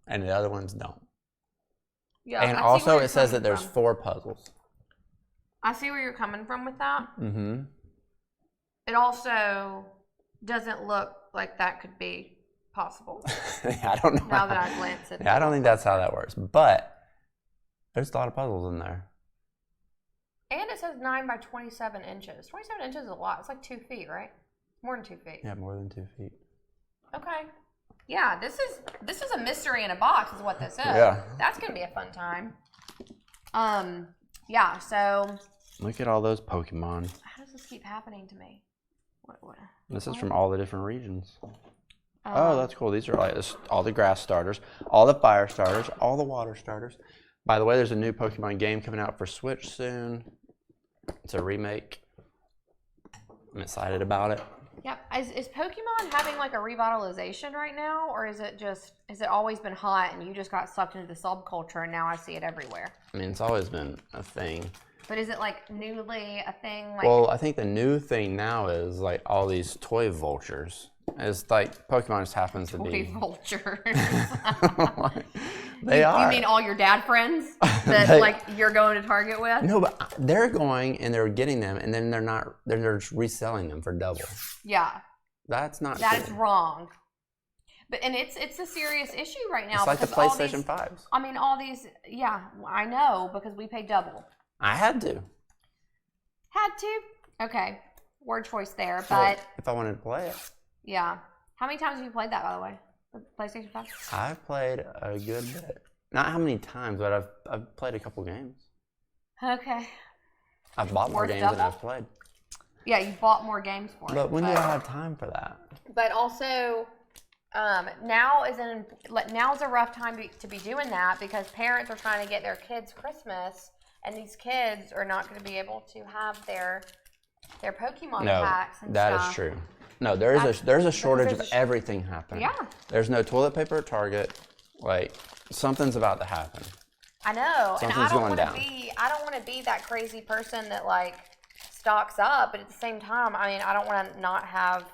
and the other ones don't. Yeah, and also it says that there's 4 puzzles. I see where you're coming from with that. Mm-hmm. It also doesn't look like that could be possible. Yeah, I don't know. Now that I glance at it. Yeah, I don't think that's how that works, but there's a lot of puzzles in there. And it says 9 by 27 inches. 27 inches is a lot. It's like 2 feet, right? More than 2 feet. Yeah, more than 2 feet. Okay. Yeah, this is a mystery in a box is what this is. Yeah. That's going to be a fun time. Yeah, so. Look at all those Pokemon. How does this keep happening to me? What? This is from all the different regions. Oh, that's cool. These are like all the grass starters, all the fire starters, all the water starters. By the way, there's a new Pokemon game coming out for Switch soon. It's a remake. I'm excited about it. Yeah, is Pokemon having like a revitalization right now, or has it always been hot and you just got sucked into the subculture and now I see it everywhere? I mean, it's always been a thing. But is it like newly a thing? Like, well, I think the new thing now is like all these toy vultures. It's like Pokemon just happens to be. Toy vultures. They are. You mean all your dad friends that like you're going to Target with? No, but they're going and they're getting them, and then they're just reselling them for double. Yeah. That's not. That cool. is wrong. But it's a serious issue right now. It's like the PlayStation 5s. I mean, all these. Yeah, I know because we paid double. I had to. Had to? Okay. Word choice there, but. Well, if I wanted to play it. Yeah. How many times have you played that, by the way? The PlayStation 5? I've played a good bit. Not how many times, but I've played a couple games. Okay. I've bought more games than I've played. Yeah, you bought more games for it. But when do I have time for that? But also, now's a rough time to be doing that because parents are trying to get their kids Christmas, and these kids are not going to be able to have their Pokemon packs and stuff. That is true. No, there's a shortage of everything happening. Yeah. There's no toilet paper at Target. Like something's about to happen. I know, Something's and I don't going down. I don't want to be that crazy person that like stocks up, but at the same time, I mean, I don't want to not have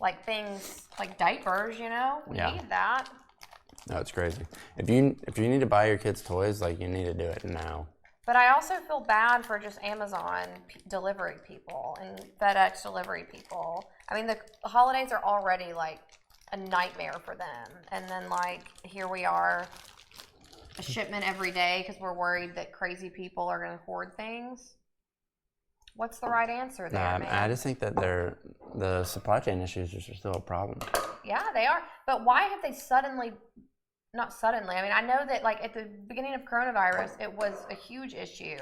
like things like diapers. You know, we need that. No, it's crazy. If you need to buy your kids toys, like you need to do it now. But I also feel bad for just Amazon delivery people and FedEx delivery people. I mean, the holidays are already like a nightmare for them. And then like here we are, a shipment every day because we're worried that crazy people are going to hoard things. What's the right answer there, man? I just think that the supply chain issues are still a problem. Yeah, they are. But why have they not suddenly. I mean, I know that like at the beginning of coronavirus, it was a huge issue,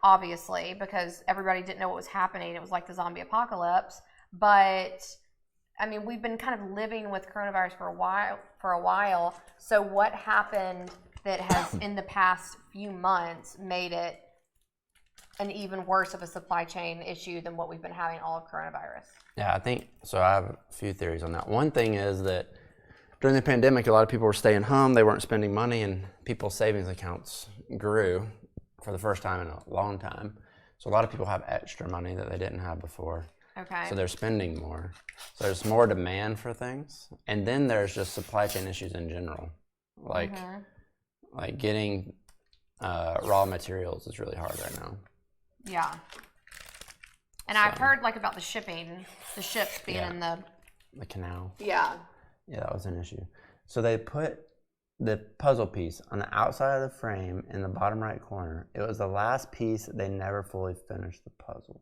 obviously, because everybody didn't know what was happening. It was like the zombie apocalypse. But I mean, we've been kind of living with coronavirus for a while. So what happened that has in the past few months made it an even worse of a supply chain issue than what we've been having all of coronavirus? Yeah, I think so. I have a few theories on that. One thing is that during the pandemic, a lot of people were staying home. They weren't spending money, and people's savings accounts grew for the first time in a long time. So a lot of people have extra money that they didn't have before. Okay. So they're spending more. So there's more demand for things. And then there's just supply chain issues in general. Like getting raw materials is really hard right now. Yeah. And I've heard like about the ships being in the canal. Yeah. Yeah, that was an issue. So they put the puzzle piece on the outside of the frame in the bottom right corner. It was the last piece that they never fully finished the puzzle.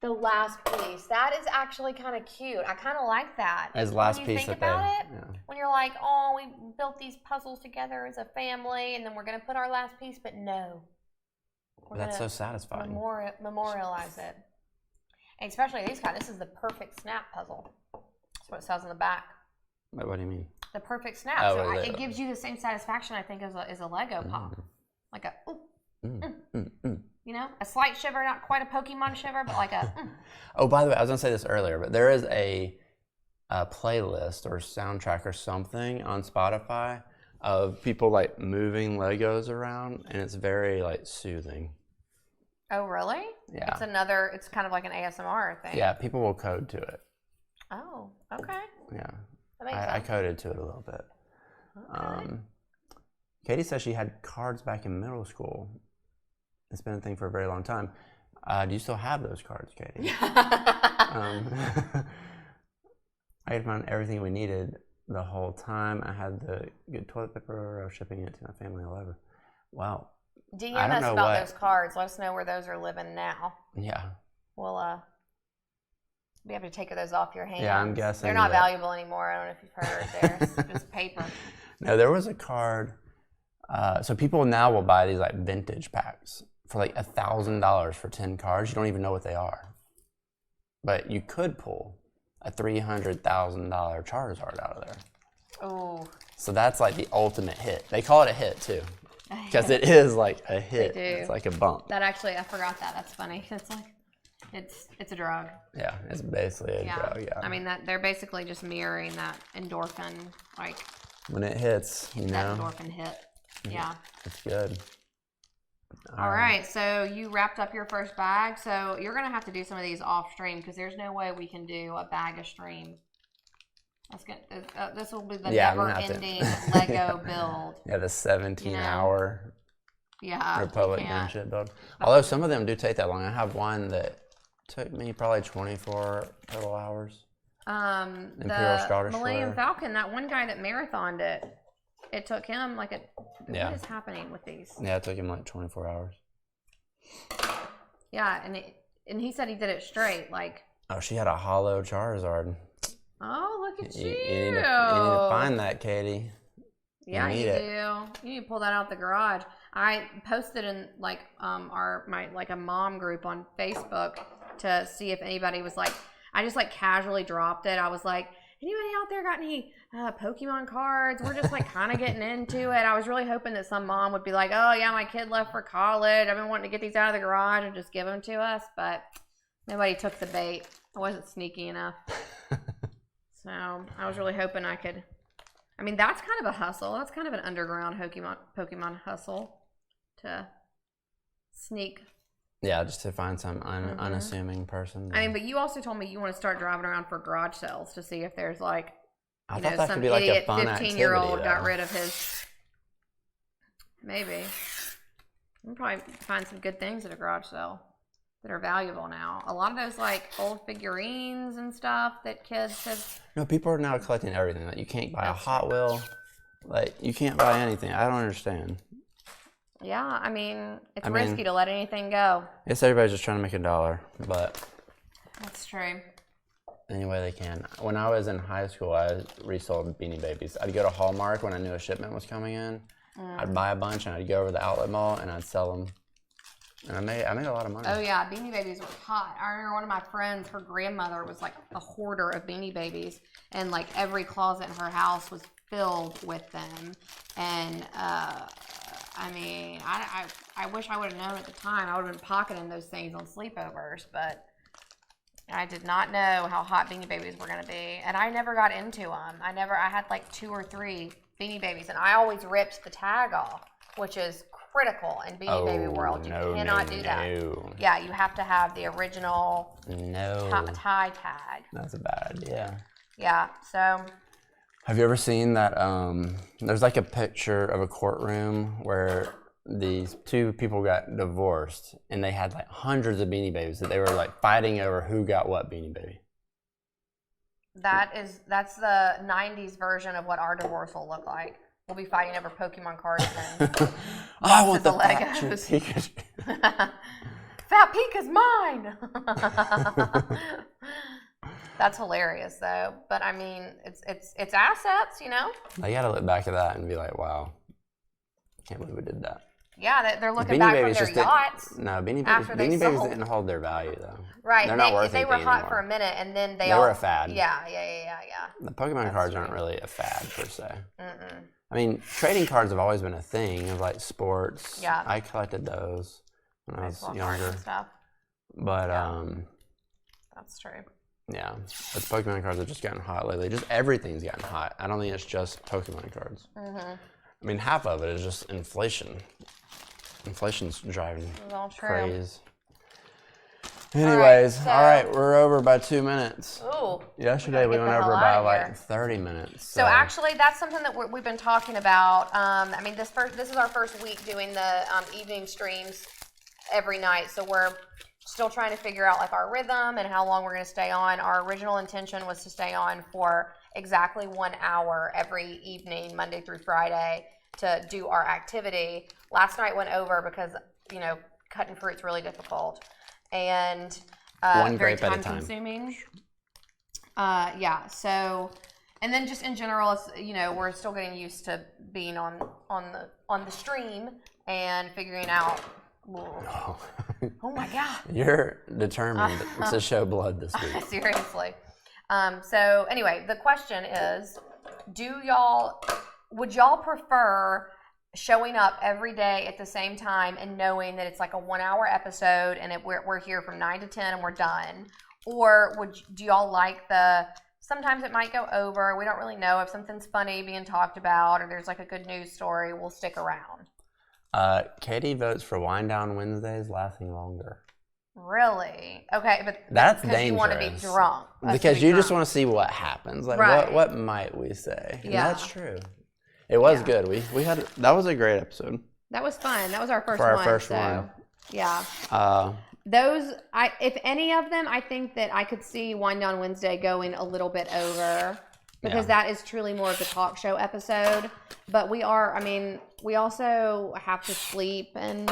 The last piece. That is actually kind of cute. I kind of like that. As the last when you piece think that about they, it, when you're like, oh, we built these puzzles together as a family, and then we're going to put our last piece, but no. That's so satisfying. Memorialize it. And especially these guys. This is the perfect snap puzzle. That's what it says on the back. What do you mean? The perfect snap. Oh, so it gives you the same satisfaction, I think, as a Lego pop. like a you know, a slight shiver, not quite a Pokemon shiver, but like a. Oh, by the way, I was gonna say this earlier, but there is a playlist or soundtrack or something on Spotify of people like moving Legos around, and it's very like soothing. Oh, really? Yeah. It's kind of like an ASMR thing. Yeah, people will code to it. Oh, okay. Yeah. That makes I sense. coded to it a little bit. Okay. Katie says she had cards back in middle school. It's been a thing for a very long time. Do you still have those cards, Katie? I had found everything we needed the whole time. I had the good toilet paper. I was shipping it to my family all over. Wow. DM us about those cards. Let us know where those are living now. Yeah. We'll be able to take those off your hands. Yeah, I'm guessing. They're not valuable anymore. I don't know if you've heard. They're just paper. No, there was a card. So people now will buy these like vintage packs for like $1,000 for 10 cards. You don't even know what they are. But you could pull a $300,000 Charizard out of there. Oh. So that's like the ultimate hit. They call it a hit too. Because it is like a hit. They do. It's like a bump. That actually, I forgot that. That's funny. It's like, it's a drug. Yeah, it's basically a drug, yeah. I mean, they're basically just mirroring that endorphin, like. When it hits, you know. That endorphin hit. Yeah. It's good. All right, so you wrapped up your first bag. So you're going to have to do some of these off stream because there's no way we can do a bag of stream. This will be the never-ending Lego build. Yeah, the 17-hour Republic Gunship build. Although some of them do take that long. I have one that took me probably 24 total hours. Imperial Scottish Millennium Flare. Falcon, that one guy that marathoned it took him like what is happening with these? Yeah, it took him like 24 hours. Yeah, and he said he did it straight, like. Oh, she had a hollow Charizard. Oh, look at you! You need to find that, Katie. Yeah, you do. You need to pull that out the garage. I posted in like a mom group on Facebook to see if anybody was like. I just like casually dropped it. I was like, anybody out there got any Pokemon cards? We're just like kind of getting into it. I was really hoping that some mom would be like, oh yeah, my kid left for college. I've been wanting to get these out of the garage and just give them to us, but nobody took the bait. I wasn't sneaky enough. So I was really hoping I could. I mean, that's kind of a hustle. That's kind of an underground Pokemon hustle to sneak. Yeah, just to find some unassuming person. I mean, but you also told me you want to start driving around for garage sales to see if there's like, some idiot like a fun 15-year-old got rid of his. Maybe. You can probably find some good things at a garage sale that are valuable now. A lot of those like old figurines and stuff that kids have. No, people are now collecting everything. Like you can't buy a Hot Wheel. Like you can't buy anything. I don't understand. Yeah, I mean, it's risky to let anything go. I guess everybody's just trying to make $1, but that's true. Any way they can. When I was in high school, I resold Beanie Babies. I'd go to Hallmark when I knew a shipment was coming in. I'd buy a bunch and I'd go over to the outlet mall and I'd sell them. And I made a lot of money. Oh yeah, Beanie Babies were hot. I remember one of my friends, her grandmother was like a hoarder of Beanie Babies, and like every closet in her house was filled with them. And I mean, I wish I would have known at the time. I would have been pocketing those things on sleepovers, but I did not know how hot Beanie Babies were going to be. And I never got into them. I had like 2 or 3 Beanie Babies, and I always ripped the tag off, which is critical in Beanie Baby world. You cannot do that. Yeah, you have to have the original tie tag. That's a bad idea. Yeah, so. Have you ever seen that, there's like a picture of a courtroom where these 2 people got divorced and they had like hundreds of Beanie Babies that they were like fighting over who got what Beanie Baby. That's the 90s version of what our divorce will look like. We'll be fighting over Pokemon cards and I want the Legos. Fat Pika's mine. That's hilarious though. But I mean, it's assets, you know? I gotta look back at that and be like, wow, can't believe we did that. Yeah, they're looking back from their yachts. No, Beanie Babies didn't hold their value though. Right, they're not worth they were anything hot anymore. for a minute, and then they were a fad. Yeah. The Pokemon cards aren't really a fad per se. I mean, trading cards have always been a thing of like sports. Yeah. I collected those when I was Baseball cards younger. and stuff. But That's true. yeah, but Pokemon cards have just gotten hot lately. Just everything's gotten hot. I don't think it's just Pokemon cards. I mean, half of it is just inflation. Inflation's driving crazy. Anyways, all right, we're over by 2 minutes. Ooh. Yesterday we went over by like 30 minutes. So actually, that's something that we've been talking about. I mean, this is our first week doing the evening streams every night. So we're still trying to figure out like our rhythm and how long we're going to stay on. Our original intention was to stay on for exactly 1 hour every evening, Monday through Friday, to do our activity. Last night went over because, you know, cutting fruit's really difficult and very time consuming. Yeah. So, and then just in general, it's, you know, we're still getting used to being on the stream and figuring out. Oh my God. You're determined to show blood this week. Seriously. So anyway, the question is, would y'all prefer showing up every day at the same time and knowing that it's like a 1 hour episode and we're here from 9 to 10 and we're done? Or do y'all like sometimes it might go over. We don't really know if something's funny being talked about or there's like a good news story. We'll stick around. Katie votes for Wind Down Wednesdays lasting longer. Really? Okay, but that's because dangerous. You want to be drunk. Because you just want to see what happens. Like what might we say? And that's true. It was good. We had that was a great episode. That was fun. That was our first one. Yeah. If any of them, I think that I could see Wind Down Wednesday going a little bit over. Because that is truly more of the talk show episode. But we also have to sleep and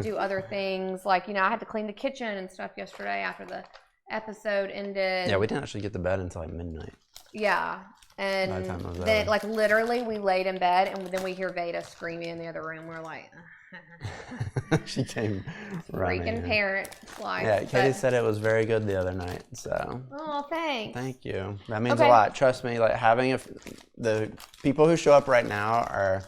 do other things. Like, you know, I had to clean the kitchen and stuff yesterday after the episode ended. Yeah, we didn't actually get to bed until like midnight. Yeah. And then, like, literally, we laid in bed and then we hear Veda screaming in the other room. We're like, she came running. Freaking parent life. Yeah, Katie said it was very good the other night. So. Oh, thanks. Thank you. That means a lot. Trust me. Like having the people who show up right now are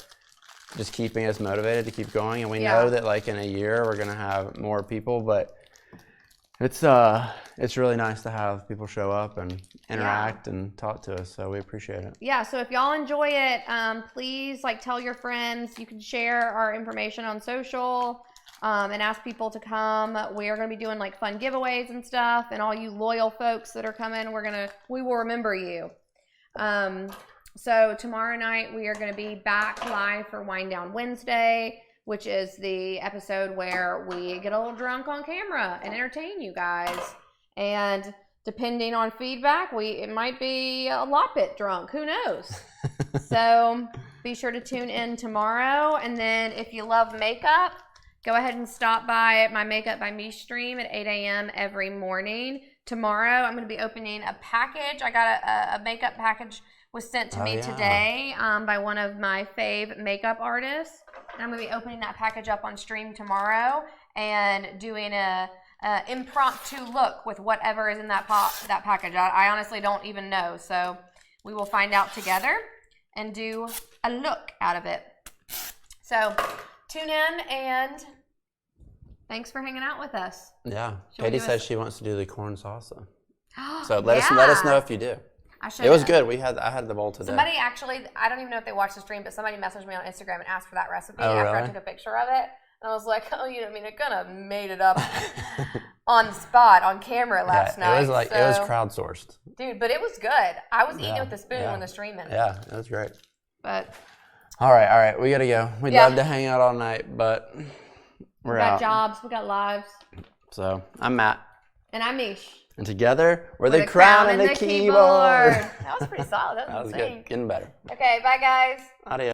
just keeping us motivated to keep going, and we know that like in a year we're gonna have more people, but it's really nice to have people show up and interact and talk to us, so we appreciate it. Yeah, so if y'all enjoy it, please like tell your friends. You can share our information on social and ask people to come. We are going to be doing like fun giveaways and stuff, and all you loyal folks that are coming, we will remember you. So tomorrow night we are going to be back live for Wind Down Wednesday, which is the episode where we get a little drunk on camera and entertain you guys. And depending on feedback, it might be a lot bit drunk. Who knows? So be sure to tune in tomorrow. And then if you love makeup, go ahead and stop by my Makeup by Meesh stream at 8 a.m. every morning. Tomorrow I'm going to be opening a package. I got a makeup package was sent to me today by one of my fave makeup artists. And I'm going to be opening that package up on stream tomorrow and doing a impromptu look with whatever is in that package. I honestly don't even know. So we will find out together and do a look out of it. So tune in and thanks for hanging out with us. Yeah. Katie says she wants to do the corn salsa. So let us know if you do. It was good. I had the bowl today. Somebody actually, I don't even know if they watched the stream, but somebody messaged me on Instagram and asked for that recipe after really? I took a picture of it. And I was like, I kind of made it up on the spot on camera last night. It was crowdsourced. Dude, but it was good. I was eating with the spoon when the stream ended. Yeah, it was great. But all right, we gotta go. We'd love to hang out all night, but we got jobs, we got lives. So I'm Matt. And I'm Meesh. And together, we're the crown and the keyboard. That was pretty solid. That was good. Getting better. Okay, bye guys. Adios.